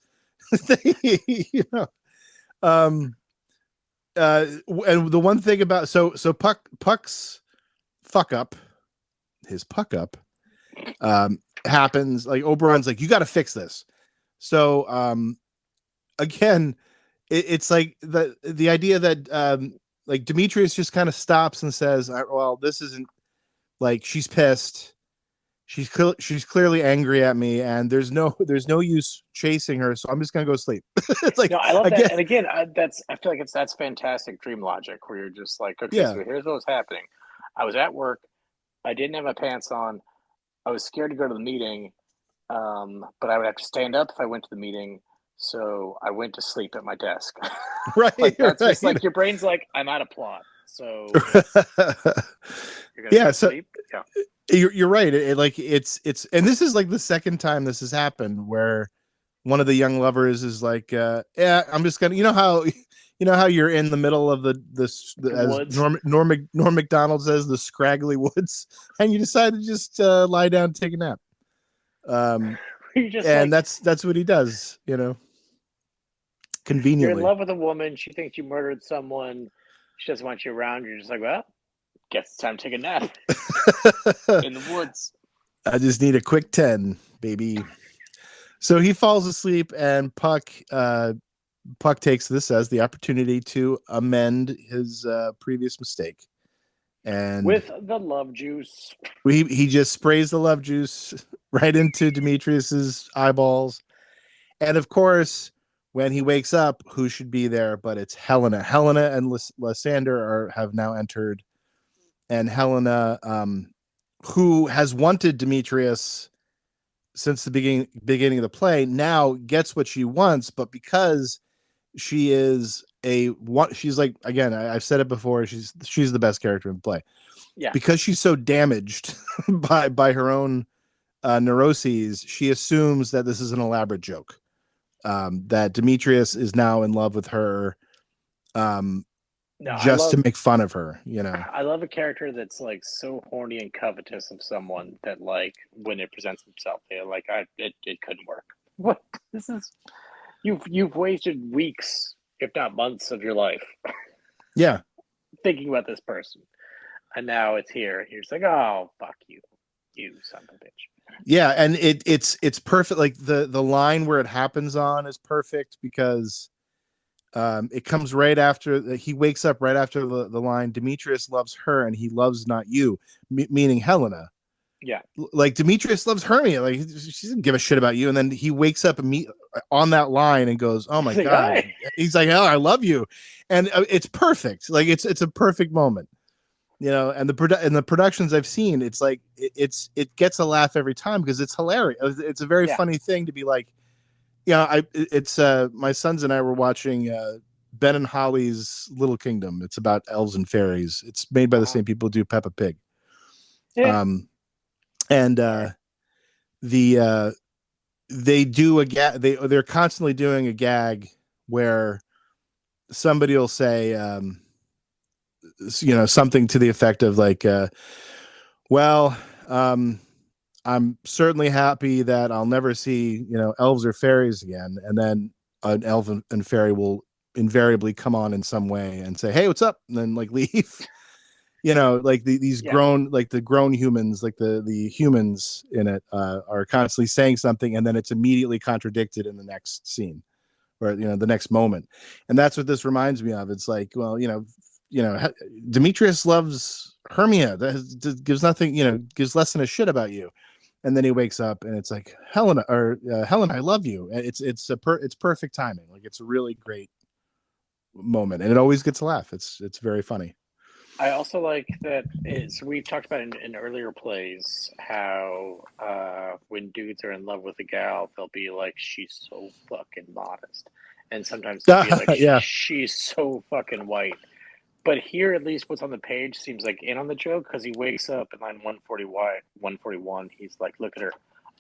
[SPEAKER 4] You know. And the one thing about Puck's fuck up, his puck up, happens. Like Oberon's like, you got to fix this. So again, it's like the idea that like Demetrius just kind of stops and says, well, this isn't like, she's pissed. She's clearly angry at me, and there's no use chasing her, so I'm just gonna go sleep. It's like,
[SPEAKER 1] no, I love that, and again, I feel like that's fantastic dream logic, where you're just like, okay, so here's what was happening. I was at work, I didn't have my pants on, I was scared to go to the meeting, but I would have to stand up if I went to the meeting, so I went to sleep at my desk.
[SPEAKER 4] Right,
[SPEAKER 1] like that's
[SPEAKER 4] right.
[SPEAKER 1] Just like your brain's like, I'm out of plot, so
[SPEAKER 4] you're gonna sleep. Yeah. You're right. It's and this is like the second time this has happened where one of the young lovers is like, yeah, I'm just gonna, you know how you're in the middle of the as Norm Macdonald says, the scraggly woods, and you decide to just lie down and take a nap. And like, that's what he does, you know. Conveniently,
[SPEAKER 1] you're in love with a woman, she thinks you murdered someone, she doesn't want you around, you're just like, well, guess it's time to take a nap in the woods.
[SPEAKER 4] I just need a quick 10, baby. So he falls asleep, and Puck takes this as the opportunity to amend his previous mistake, and
[SPEAKER 1] with the love juice,
[SPEAKER 4] he just sprays the love juice right into Demetrius's eyeballs, and of course, when he wakes up, who should be there but it's Helena. Helena and Lysander have now entered. And Helena, who has wanted Demetrius since the beginning of the play, now gets what she wants, but because she is she's like, again, I've said it before, she's the best character in the play. Yeah. Because she's so damaged by her own neuroses, she assumes that this is an elaborate joke. That Demetrius is now in love with her. To make fun of her, you know.
[SPEAKER 1] I love a character that's like so horny and covetous of someone that, like, when it presents himself, they're like, it couldn't work. What? This is you've wasted weeks, if not months, of your life.
[SPEAKER 4] Yeah.
[SPEAKER 1] Thinking about this person, and now it's here. You're just like, oh, fuck you, you son of a bitch.
[SPEAKER 4] Yeah, and it's perfect. Like the line where it happens on is perfect because. It comes right after he wakes up right after the line, Demetrius loves her and he loves not you, meaning Helena.
[SPEAKER 1] Yeah.
[SPEAKER 4] Like Demetrius loves Hermia. Like she doesn't give a shit about you. And then he wakes up on that line and goes, oh my God. Hi. He's like, oh, I love you. And it's perfect. Like it's a perfect moment, you know, and the productions I've seen, it's like, it gets a laugh every time because it's hilarious. It's a very funny thing to be like, yeah, it's my sons and I were watching Ben and Holly's Little Kingdom. It's about elves and fairies. It's made by the same people who do Peppa Pig. Yeah. They do a gag. They're constantly doing a gag where somebody will say, you know, something to the effect of like, I'm certainly happy that I'll never see, you know, elves or fairies again. And then an elf and fairy will invariably come on in some way and say, hey, what's up? And then like leave, you know, like these grown, like the grown humans, like the humans in it are constantly saying something. And then it's immediately contradicted in the next scene or, you know, the next moment. And that's what this reminds me of. It's like, well, you know, Demetrius loves Hermia. That gives nothing, you know, gives less than a shit about you. And then he wakes up and it's like, Helena, I love you. It's perfect timing. Like it's a really great moment and it always gets a laugh. It's very funny.
[SPEAKER 1] I also like that we've talked about in earlier plays how when dudes are in love with a gal, they'll be like, she's so fucking modest. And sometimes they'll be like, she's so fucking white. But here, at least what's on the page seems like in on the joke because he wakes up in line 141. He's like, look at her.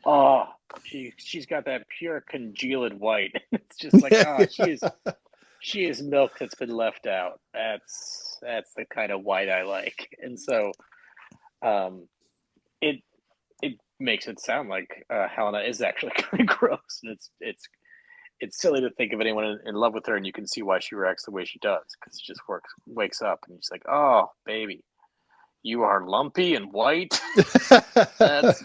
[SPEAKER 1] Oh, she's got that pure congealed white. It's just like, oh, she is milk that's been left out. That's the kind of white I like. And so it makes it sound like Helena is actually kind of gross, and it's silly to think of anyone in love with her, and you can see why she reacts the way she does, because she just wakes up and she's like, "Oh, baby, you are lumpy and white." That's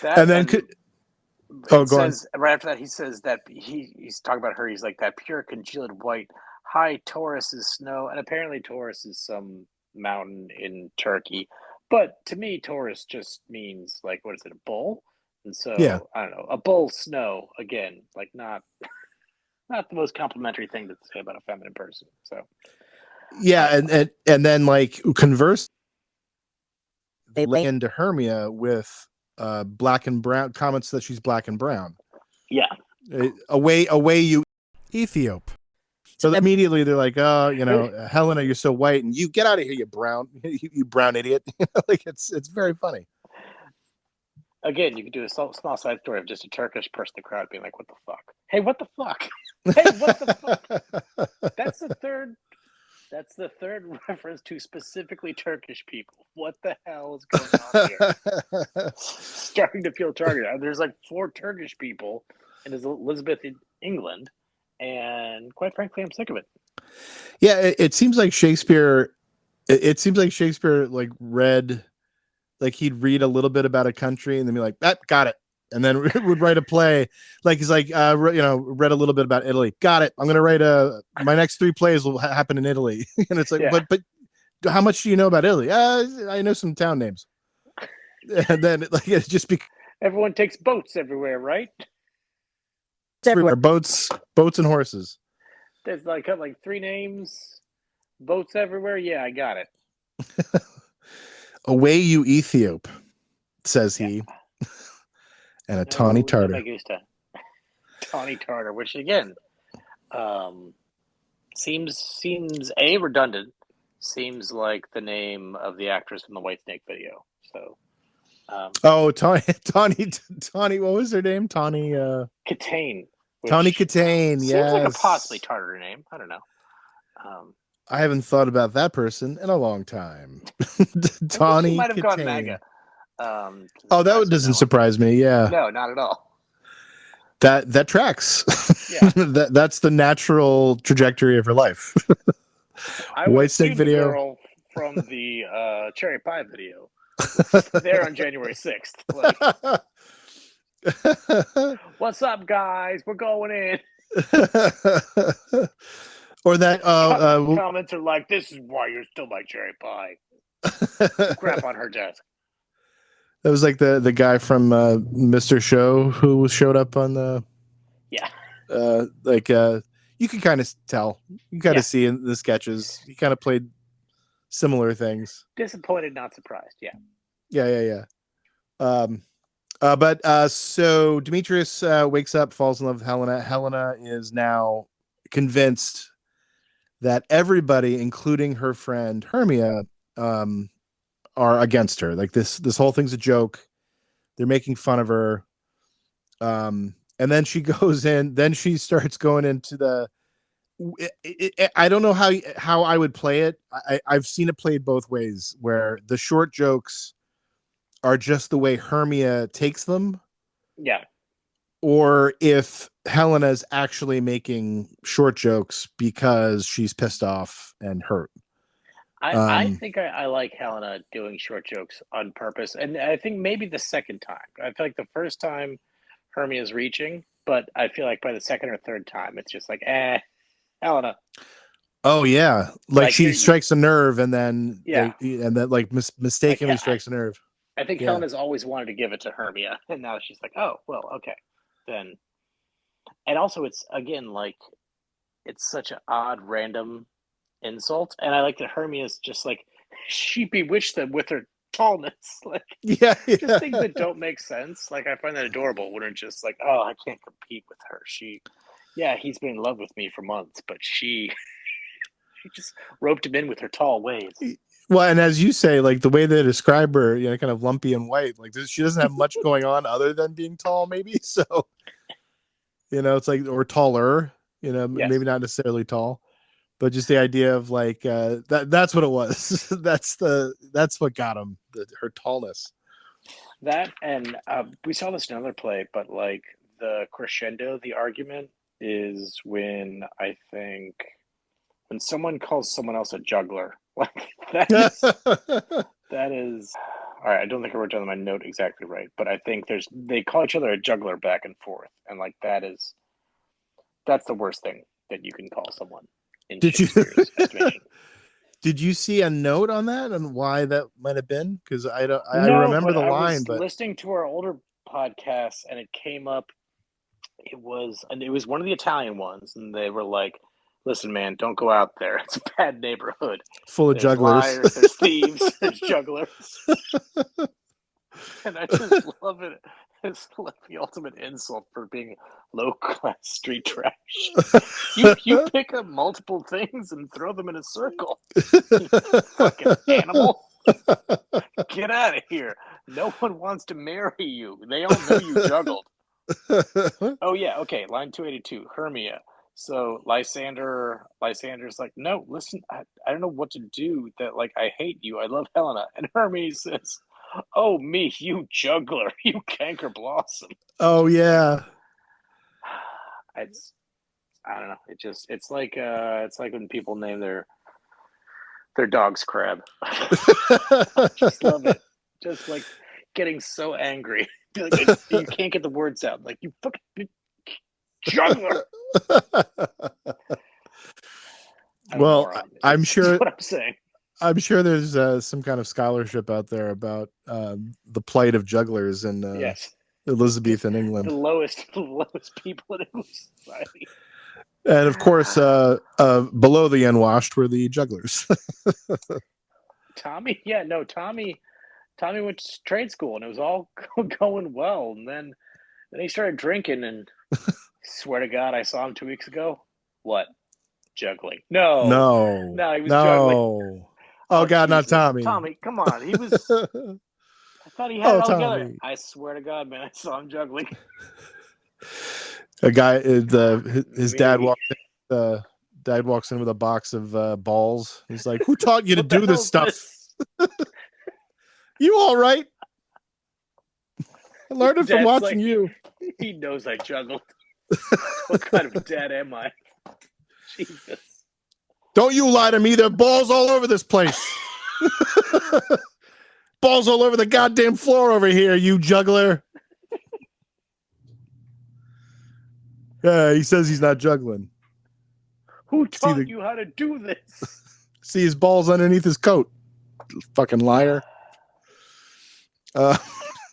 [SPEAKER 1] that.
[SPEAKER 4] And then
[SPEAKER 1] it says right after that, he says that he's talking about her. He's like, that pure congealed white, high Taurus is snow, and apparently Taurus is some mountain in Turkey. But to me, Taurus just means like, what is it, a bull? And so I don't know, a bull snow again, like not the most complimentary thing to say about a feminine person. So
[SPEAKER 4] yeah, and then like converse, they lay into Hermia with black and brown comments that she's black and brown.
[SPEAKER 1] Yeah,
[SPEAKER 4] away you
[SPEAKER 3] Ethiop.
[SPEAKER 4] So immediately they're like, oh, you know, Helena, you're so white, and you get out of here, you brown, you brown idiot. Like it's very funny.
[SPEAKER 1] Again, you could do a small side story of just a Turkish person in the crowd being like, "What the fuck? Hey, what the fuck? Hey, what the fuck?" That's the third reference to specifically Turkish people. What the hell is going on here? Starting to feel targeted. There's like 4 Turkish people in Elizabeth in England, and quite frankly, I'm sick of it.
[SPEAKER 4] Yeah, it seems like Shakespeare. It seems like Shakespeare like read. Like he'd read a little bit about a country and then be like, got it. And then would write a play. Like he's like, read a little bit about Italy. Got it. I'm going to write my next 3 plays will happen in Italy. And it's like, but how much do you know about Italy? I know some town names. And then like, it's just
[SPEAKER 1] everyone takes boats everywhere, right?
[SPEAKER 4] Everywhere. Boats and horses.
[SPEAKER 1] There's like 3 names, boats everywhere. Yeah, I got it.
[SPEAKER 4] Away you Ethiop, says he. And a tawny tartar.
[SPEAKER 1] Tawny tartar, which again seems A, redundant, seems like the name of the actress from the Whitesnake video. So Tawny,
[SPEAKER 4] what was her name? Tawny
[SPEAKER 1] Katane.
[SPEAKER 4] Tawny Katane, yes.
[SPEAKER 1] Seems like a possibly tartar name. I don't know.
[SPEAKER 4] I haven't thought about that person in a long time. Tawny
[SPEAKER 1] might have
[SPEAKER 4] Katane.
[SPEAKER 1] gone MAGA.
[SPEAKER 4] That doesn't surprise me. Yeah.
[SPEAKER 1] No, not at all.
[SPEAKER 4] That tracks.
[SPEAKER 1] Yeah.
[SPEAKER 4] That's the natural trajectory of her life. Whitesnake video.
[SPEAKER 1] The girl from the Cherry Pie video. There on January 6th. Like, what's up, guys? We're going in.
[SPEAKER 4] Or that
[SPEAKER 1] comments are like, "This is why you're still my cherry pie." Crap on her desk.
[SPEAKER 4] That was like the guy from Mr. Show who showed up on the.
[SPEAKER 1] Yeah.
[SPEAKER 4] You can kind of tell. You kind of see in the sketches. He kind of played similar things.
[SPEAKER 1] Disappointed, not surprised. Yeah.
[SPEAKER 4] Yeah. So Demetrius wakes up, falls in love with Helena. Helena is now convinced that everybody, including her friend Hermia, are against her. Like this whole thing's a joke. They're making fun of her. And then she goes in. Then she starts going into the. I don't know how I would play it. I've seen it played both ways, where the short jokes are just the way Hermia takes them.
[SPEAKER 1] Yeah.
[SPEAKER 4] Or if Helena's actually making short jokes because she's pissed off and hurt.
[SPEAKER 1] I think I like Helena doing short jokes on purpose. And I think maybe the second time. I feel like the first time Hermia's reaching, but I feel like by the second or third time, it's just like, Helena.
[SPEAKER 4] Oh, yeah. Like she strikes a nerve and then, mistakenly strikes a nerve.
[SPEAKER 1] I think Helena's always wanted to give it to Hermia. And now she's like, oh, well, okay. Then. And also it's, again, like, it's such an odd, random insult. And I like that Hermia's just like, she bewitched them with her tallness. Like, just things that don't make sense. Like, I find that adorable when it's just like, oh, I can't compete with her. He's been in love with me for months, but she just roped him in with her tall ways.
[SPEAKER 4] Well, and as you say, like the way they describe her, kind of lumpy and white, like she doesn't have much going on other than being tall, maybe. So, it's like, or taller, maybe not necessarily tall, but just the idea of like, that's what it was. That's what got him, her tallness.
[SPEAKER 1] That and we saw this in another play, but like the crescendo, the argument is when I think when someone calls someone else a juggler. Like that is all right. I don't think I wrote down my note exactly right, but I think they call each other a juggler back and forth, and like that's the worst thing that you can call someone in Shakespeare's estimation.
[SPEAKER 4] Did you see a note on that and why that might have been? Because I remember the line,
[SPEAKER 1] I was
[SPEAKER 4] but
[SPEAKER 1] listening to our older podcasts and it came up. It was one of the Italian ones, and they were like, "Listen, man, don't go out there. It's a bad neighborhood.
[SPEAKER 4] Full of
[SPEAKER 1] there's
[SPEAKER 4] jugglers,
[SPEAKER 1] liars, there's thieves, there's jugglers." And I just love it. It's like the ultimate insult for being low class street trash. You pick up multiple things and throw them in a circle. You fucking animal. Get out of here. No one wants to marry you. They all know you juggled. Oh yeah, okay. Line 282, Hermia. So Lysander's like, no, listen, I don't know what to do. That like I hate you. I love Helena. And Hermes says, "Oh me, you juggler, you canker blossom."
[SPEAKER 4] Oh yeah.
[SPEAKER 1] I don't know. It's like when people name their dog's Crab. I just love it. Just like getting so angry. Like, you can't get the words out. Like, you fucking juggler.
[SPEAKER 4] Well, I'm sure
[SPEAKER 1] what I'm saying.
[SPEAKER 4] I'm sure there's some kind of scholarship out there about the plight of jugglers in
[SPEAKER 1] yes.
[SPEAKER 4] Elizabethan England.
[SPEAKER 1] The lowest people in English society.
[SPEAKER 4] And of course, below the unwashed were the jugglers.
[SPEAKER 1] Tommy went to trade school and it was all going well, and then he started drinking, and swear to God, I saw him 2 weeks ago. What? Juggling? No, he was juggling.
[SPEAKER 4] Oh God, Jesus. Not Tommy.
[SPEAKER 1] Tommy, come on, he was. I thought he had it all together. I swear to God, man, I saw him juggling.
[SPEAKER 4] A guy, his dad walked in. Dad walks in with a box of balls. He's like, "Who taught you to do this stuff? You all right? I learned it from watching you."
[SPEAKER 1] He knows I juggled. What kind of dad am I? Jesus.
[SPEAKER 4] Don't you lie to me. There are balls all over this place. Balls all over the goddamn floor over here, you juggler. He says he's not juggling.
[SPEAKER 1] Who taught you how to do this?
[SPEAKER 4] See his balls underneath his coat. Fucking liar.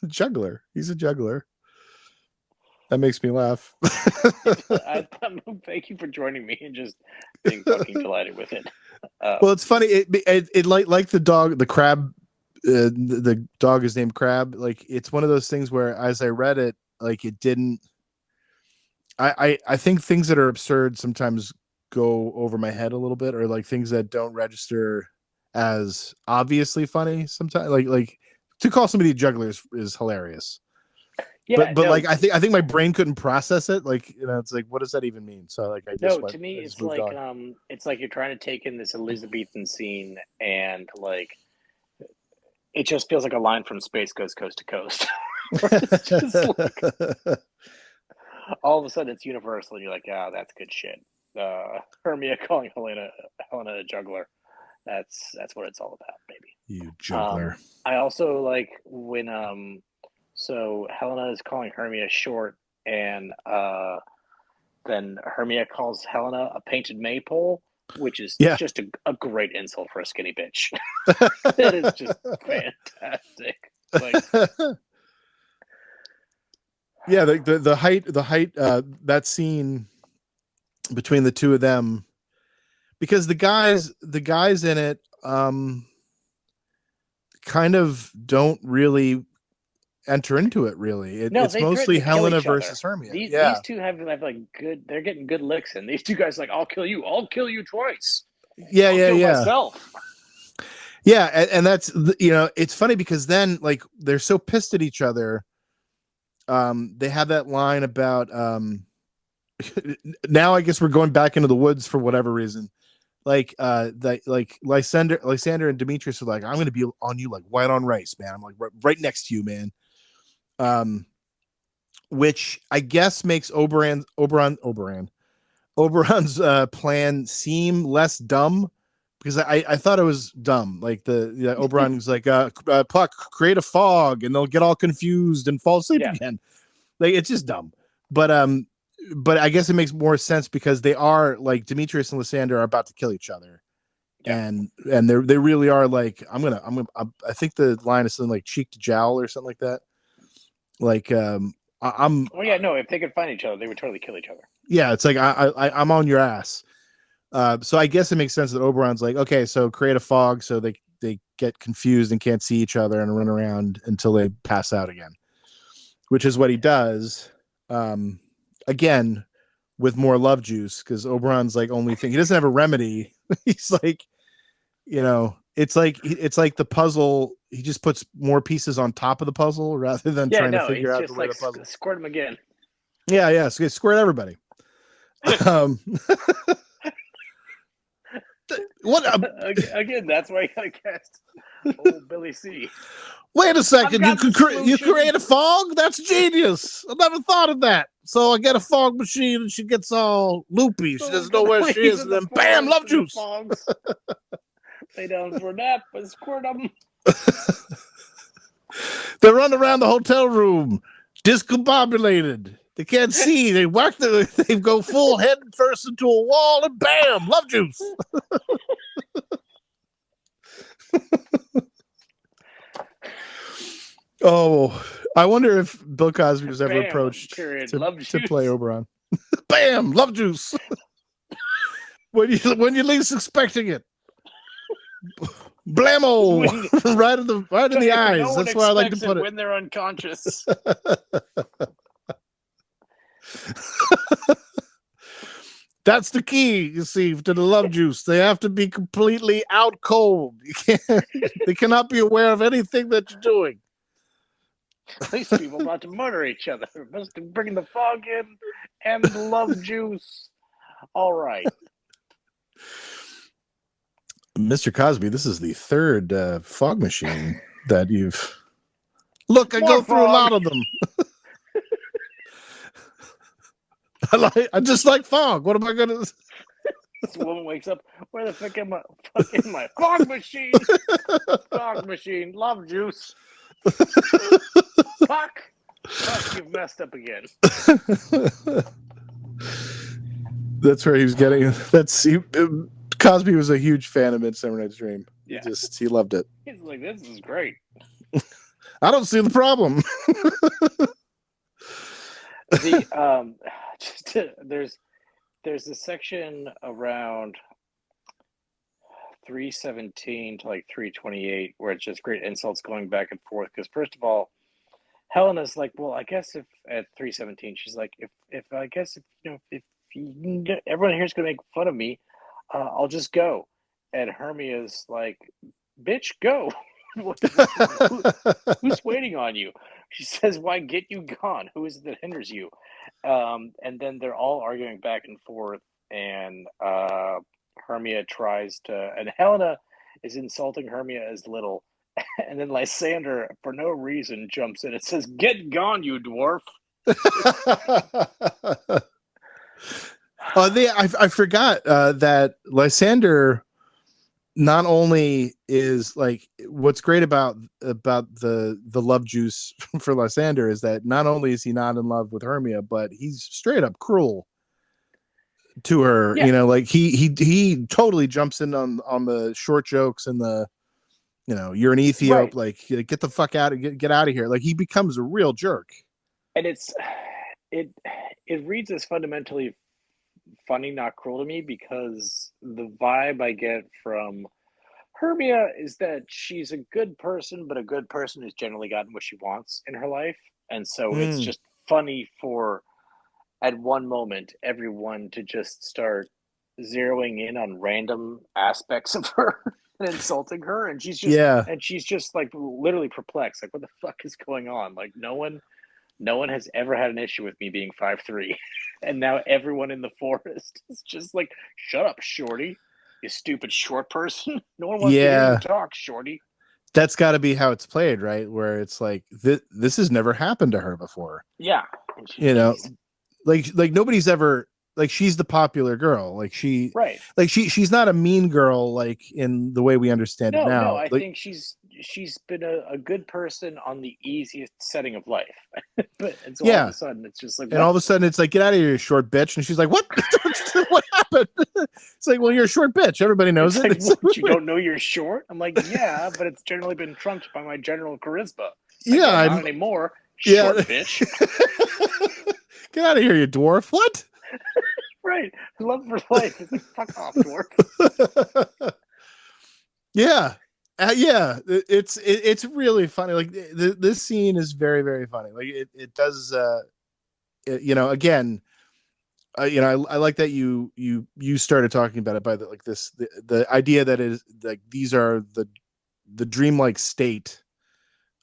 [SPEAKER 4] Juggler. He's a juggler. That makes me laugh.
[SPEAKER 1] Thank you for joining me and just being fucking delighted with it.
[SPEAKER 4] Well, it's funny. It like the dog, the crab. The dog is named Crab. Like, it's one of those things where, as I read it, like, it didn't. I think things that are absurd sometimes go over my head a little bit, or like things that don't register as obviously funny sometimes. Like to call somebody a juggler is hilarious. Yeah, but like I think my brain couldn't process it. Like, it's like, what does that even mean? So like
[SPEAKER 1] to me it's like on. It's like you're trying to take in this Elizabethan scene, and like it just feels like a line from Space Goes Coast to Coast. It's just like, all of a sudden it's universal, and you're like, that's good shit. Hermia calling Helena a juggler. That's what it's all about, baby.
[SPEAKER 4] You juggler.
[SPEAKER 1] I also like when so Helena is calling Hermia short, and then Hermia calls Helena a painted maypole, which is just a great insult for a skinny bitch. That is just fantastic. Like,
[SPEAKER 4] yeah, the height that scene between the two of them, because the guys in it kind of don't really enter into it really. It's mostly Helena versus Hermia.
[SPEAKER 1] These two have like good. They're getting good licks in. These two guys like, I'll kill you twice.
[SPEAKER 4] Yeah,
[SPEAKER 1] I'll kill myself.
[SPEAKER 4] Yeah, and that's it's funny because then like they're so pissed at each other. They have that line about now I guess we're going back into the woods for whatever reason. Like Lysander and Demetrius are like, I'm gonna be on you like white on rice, man. I'm like right next to you, man. which I guess makes Oberon's plan seem less dumb, because I thought it was dumb. Like the Oberon's like Puck, create a fog and they'll get all confused and fall asleep again. Like, it's just dumb. But I guess it makes more sense because they are like Demetrius and Lysander are about to kill each other. Yeah. And they really are like, I think the line is something like cheek to jowl or something like that. Like,
[SPEAKER 1] if they could find each other, they would totally kill each other.
[SPEAKER 4] Yeah, it's like I'm on your ass. So I guess it makes sense that Oberon's like, okay, so create a fog so they get confused and can't see each other and run around until they pass out again, which is what he does. Again, with more love juice, because Oberon's like only thing, he doesn't have a remedy. He's like, it's like the puzzle. He just puts more pieces on top of the puzzle rather than trying to figure out the way the puzzle.
[SPEAKER 1] Squirt him again.
[SPEAKER 4] Yeah. So squirt everybody.
[SPEAKER 1] Again, that's why you gotta cast old Billy C.
[SPEAKER 4] Wait a second, you create a fog? That's genius. I never thought of that. So I get a fog machine and she gets all loopy. She doesn't know where she is, and then bam, love juice.
[SPEAKER 1] Lay down for a nap and squirt them.
[SPEAKER 4] They run around the hotel room, discombobulated. They can't see. They go full head first into a wall, and bam, love juice. Oh, I wonder if Bill Cosby was ever approached to play Oberon. Bam, love juice. when you least expecting it. Blammo! right in the eyes. That's why I like to put it.
[SPEAKER 1] When they're unconscious.
[SPEAKER 4] That's the key, you see, to the love juice. They have to be completely out cold. They cannot be aware of anything that you're doing.
[SPEAKER 1] These people about to murder each other. Must be bringing the fog in and the love juice. All right.
[SPEAKER 4] Mr. Cosby, this is the third fog machine that you've... Look, I go through a lot of them. I just like fog. What am I gonna?
[SPEAKER 1] This woman wakes up. Where the fuck am I? Fucking my fog machine. Fog machine. Love juice. Fuck. You've messed up again.
[SPEAKER 4] That's where he was getting. Cosby was a huge fan of Midsummer Night's Dream.
[SPEAKER 1] Yeah.
[SPEAKER 4] He loved it.
[SPEAKER 1] He's like, this is great.
[SPEAKER 4] I don't see the problem.
[SPEAKER 1] There's a section around 317 to like 328 where it's just great insults going back and forth. Because first of all, Helena's like, well, I guess if at 317, she's like, if everyone here's gonna make fun of me, I'll just go. And Hermia's like, bitch, go. Who's waiting on you? She says, why get you gone? Who is it that hinders you? And then they're all arguing back and forth, and Hermia tries to, and Helena is insulting Hermia as little, and then Lysander, for no reason, jumps in and says, get gone, you dwarf.
[SPEAKER 4] I forgot that Lysander not only is like, what's great about the love juice for Lysander is that not only is he not in love with Hermia, but he's straight up cruel to her. Yeah. Like he totally jumps in on the short jokes and the, you're an Ethiop, right. Like get the fuck out, get out of here. Like he becomes a real jerk.
[SPEAKER 1] And it reads as fundamentally funny, not cruel to me, because the vibe I get from Hermia is that she's a good person, but a good person who's generally gotten what she wants in her life. And so it's just funny for, at one moment, everyone to just start zeroing in on random aspects of her and insulting her. And she's just like literally perplexed. Like, what the fuck is going on? Like, no one has ever had an issue with me being 5'3", and now everyone in the forest is just like, "Shut up, shorty, you stupid short person. No one wants to hear you talk, shorty."
[SPEAKER 4] that's got to be how it's played, right? Where it's like this has never happened to her before.
[SPEAKER 1] Yeah,
[SPEAKER 4] you know, like nobody's ever like she's the popular girl. Like she's not a mean girl like in the way we understand it
[SPEAKER 1] No,
[SPEAKER 4] now.
[SPEAKER 1] I
[SPEAKER 4] Like,
[SPEAKER 1] think she's been a good person on the easiest setting of life. But and so all of a sudden it's just like,
[SPEAKER 4] and
[SPEAKER 1] what?
[SPEAKER 4] all of a sudden it's like, get out of here, you short bitch. And she's like, what? What happened? It's like, well, you're a short bitch. Everybody knows it.
[SPEAKER 1] Like, what, you don't know you're short? I'm like, yeah, but it's generally been trumped by my general charisma. Like,
[SPEAKER 4] Yeah,
[SPEAKER 1] well, not anymore. Short bitch.
[SPEAKER 4] Get out of here, you dwarf. What?
[SPEAKER 1] Right. Love for life. It's like, fuck off, dwarf.
[SPEAKER 4] Yeah. It's really funny. Like this scene is very, very funny. Like it does again, I like that you started talking about it by the idea that is like these are the dreamlike state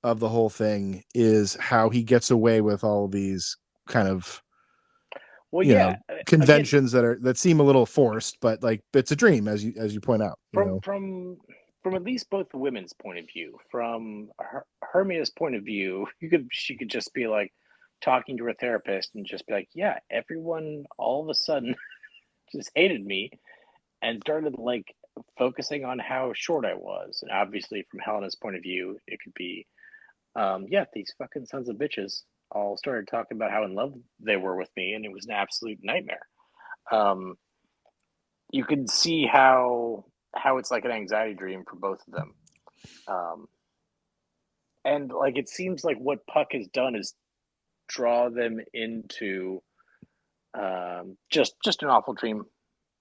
[SPEAKER 4] of the whole thing is how he gets away with all these kind of conventions that seem a little forced, but like it's a dream, as you point out.
[SPEAKER 1] From at least both the women's point of view, from Hermia's point of view, she could just be like talking to her therapist and just be like, yeah, everyone all of a sudden just hated me and started like focusing on how short I was. And obviously from Helena's point of view, it could be, these fucking sons of bitches all started talking about how in love they were with me, and it was an absolute nightmare. You can see how it's like an anxiety dream for both of them. And like it seems like what Puck has done is draw them into just an awful dream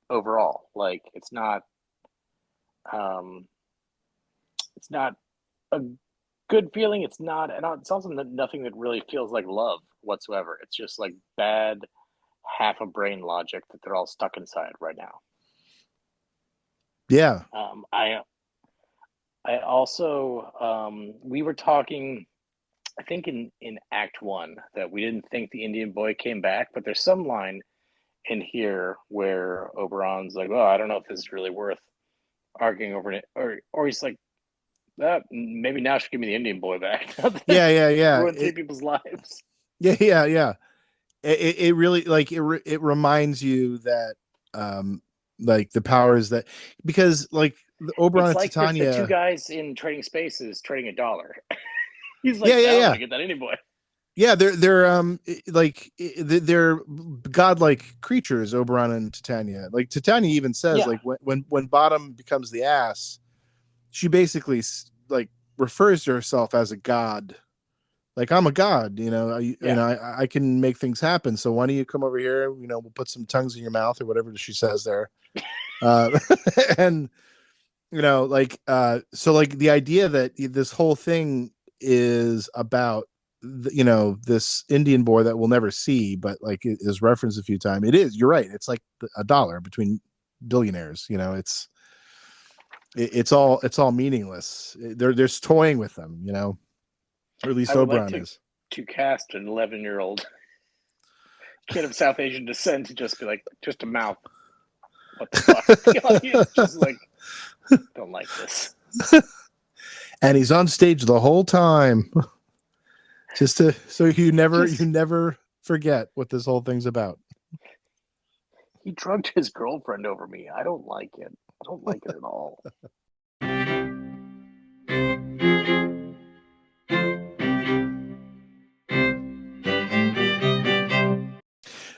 [SPEAKER 1] overall. Like it's not a good feeling. It's also nothing that really feels like love whatsoever. It's just like bad half a brain logic that they're all stuck inside right now.
[SPEAKER 4] Yeah.
[SPEAKER 1] I also we were talking, I think in Act 1, that we didn't think the Indian boy came back, but there's some line in here where Oberon's like, "Oh, I don't know if this is really worth arguing over it," or he's like, maybe now should give me the Indian boy back.
[SPEAKER 4] Yeah.
[SPEAKER 1] Ruin 3 people's lives.
[SPEAKER 4] Yeah. It really like it reminds you that like the powers that, because like the Oberon and
[SPEAKER 1] like
[SPEAKER 4] Titania,
[SPEAKER 1] the two guys in Trading Spaces trading $1. He's like,
[SPEAKER 4] I'm
[SPEAKER 1] gonna get that Indian boy.
[SPEAKER 4] Yeah, they're godlike creatures, Oberon and Titania. Like Titania even says, like when Bottom becomes the ass, she basically like refers to herself as a god. Like, I'm a god, I can make things happen. So why don't you come over here? We'll put some tongues in your mouth or whatever she says there. And so like the idea that this whole thing is about this Indian boy that we'll never see, but like it is referenced a few times. You're right. It's like $1 between billionaires. It's all meaningless. They're toying with them, or at least Oberon is.
[SPEAKER 1] To cast an 11-year-old kid of South Asian descent to just be like, just a mouth. What the fuck? The audience just like, don't like this.
[SPEAKER 4] And he's on stage the whole time. So you never forget what this whole thing's about.
[SPEAKER 1] He drugged his girlfriend over me. I don't like it. I don't like it at all.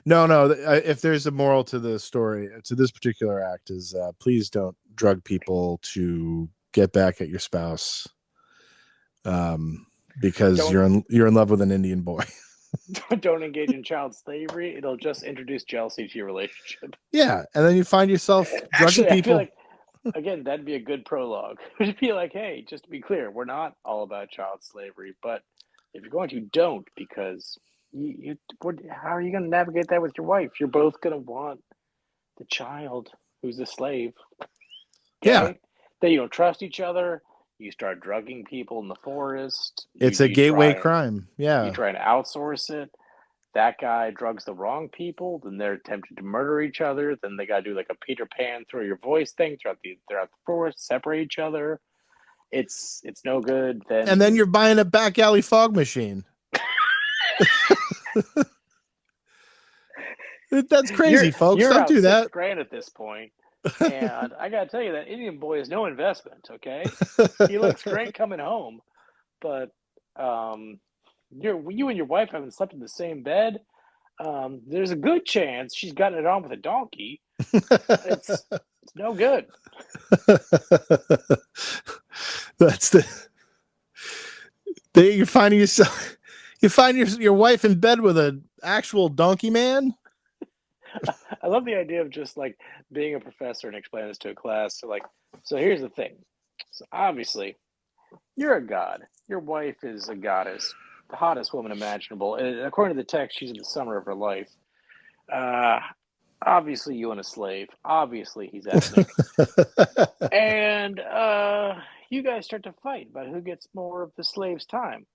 [SPEAKER 4] No. If there's a moral to the story, to this particular act, is please don't drug people to get back at your spouse, because you're in love with an Indian boy.
[SPEAKER 1] Don't engage in child slavery. It'll just introduce jealousy to your relationship.
[SPEAKER 4] Yeah, and then you find yourself drugging people. I feel
[SPEAKER 1] like, again, that'd be a good prologue. It'd be like, hey, just to be clear, we're not all about child slavery, but if you're going to, don't, because how are you going to navigate that with your wife? You're both going to want the child who's a slave. Okay?
[SPEAKER 4] Yeah.
[SPEAKER 1] Then you don't trust each other. You start drugging people in the forest.
[SPEAKER 4] It's a gateway crime. Yeah.
[SPEAKER 1] You try to outsource it. That guy drugs the wrong people. Then they're tempted to murder each other. Then they got to do like a Peter Pan throw your voice thing throughout the forest, separate each other. it's no good.
[SPEAKER 4] And then you're buying a back alley fog machine. That's crazy, folks. Don't do that.
[SPEAKER 1] $6,000 at this point. And I gotta tell you, that Indian boy is no investment. Okay, he looks great coming home, but you and your wife haven't slept in the same bed. There's a good chance she's gotten it on with a donkey. It's no good.
[SPEAKER 4] That's you find yourself. You find your wife in bed with an actual donkey man.
[SPEAKER 1] I love the idea of just like being a professor and explaining this to a class. So here's the thing. So obviously, you're a god. Your wife is a goddess, the hottest woman imaginable. And according to the text, she's in the summer of her life. Obviously, you own a slave. Obviously, he's ethnic. And you guys start to fight about who gets more of the slave's time.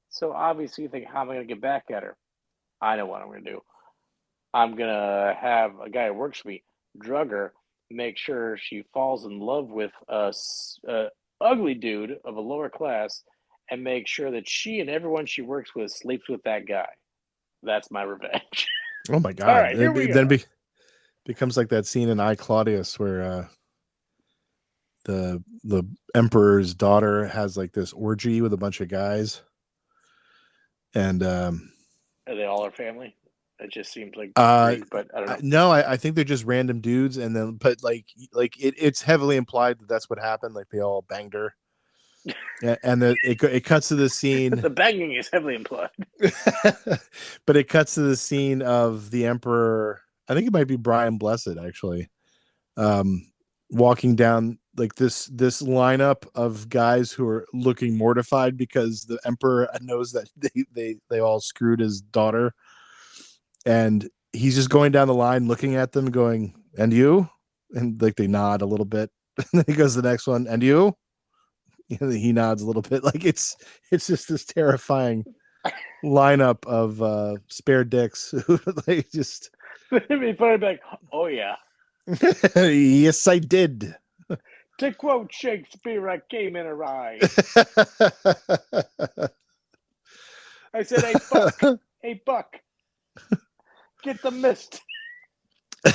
[SPEAKER 1] So obviously, you think, how am I going to get back at her? I know what I'm going to do. I'm going to have a guy who works for me drug her, make sure she falls in love with a ugly dude of a lower class, and make sure that she and everyone she works with sleeps with that guy. That's my revenge.
[SPEAKER 4] Oh, my God.
[SPEAKER 1] All right, here we go.
[SPEAKER 4] Then becomes like that scene in I, Claudius where the emperor's daughter has like this orgy with a bunch of guys. And
[SPEAKER 1] are they all her family? It just seems like Greek, but I don't know.
[SPEAKER 4] No, I think they're just random dudes, and then but like it's heavily implied that that's what happened. Like they all banged her, and it cuts to the scene.
[SPEAKER 1] The banging is heavily implied,
[SPEAKER 4] but it cuts to the scene of the emperor. I think it might be Brian Blessed actually, walking down like this lineup of guys who are looking mortified because the emperor knows that they all screwed his daughter. And he's just going down the line, looking at them, going, "And you?" And like they nod a little bit. And then he goes to the next one, "And you?" And he nods a little bit. Like it's just this terrifying lineup of spare dicks who like just.
[SPEAKER 1] It'd be funny, like, "Oh yeah,
[SPEAKER 4] yes, I did."
[SPEAKER 1] To quote Shakespeare, I came in a ride. I said, "Hey buck, hey buck. Get the mist." I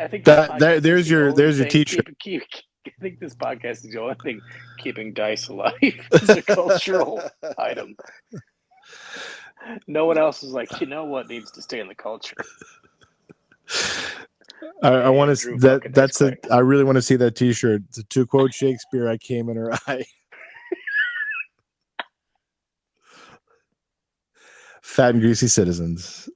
[SPEAKER 1] think
[SPEAKER 4] there's your teacher.
[SPEAKER 1] I think this podcast is the only thing keeping dice alive. It's a cultural item. No one else is like, you know what needs to stay in the culture.
[SPEAKER 4] I want to. I really want to see that T-shirt. To quote Shakespeare, "I came in her eye." Fat and greasy citizens.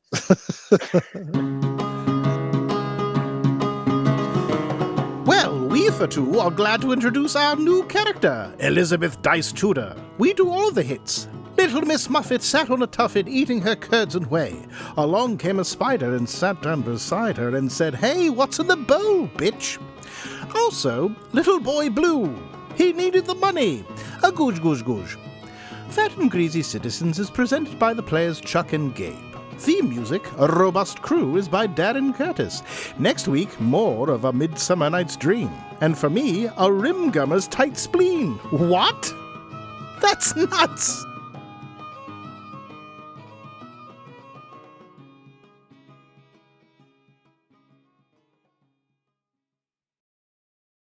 [SPEAKER 3] Well, we for two are glad to introduce our new character, Elizabeth Dice Tudor. We do all the hits. Little Miss Muffet sat on a tuffet eating her curds and whey. Along came a spider and sat down beside her and said, "Hey, what's in the bowl, bitch?" Also, Little Boy Blue. He needed the money. A goosh, goosh, goosh. Fat and Greasy Citizens is presented by the players Chuck and Gabe. Theme music, A Robust Crew, is by Darren Curtis. Next week, more of A Midsummer Night's Dream. And for me, a Rimgummer's Tight Spleen. What? That's nuts!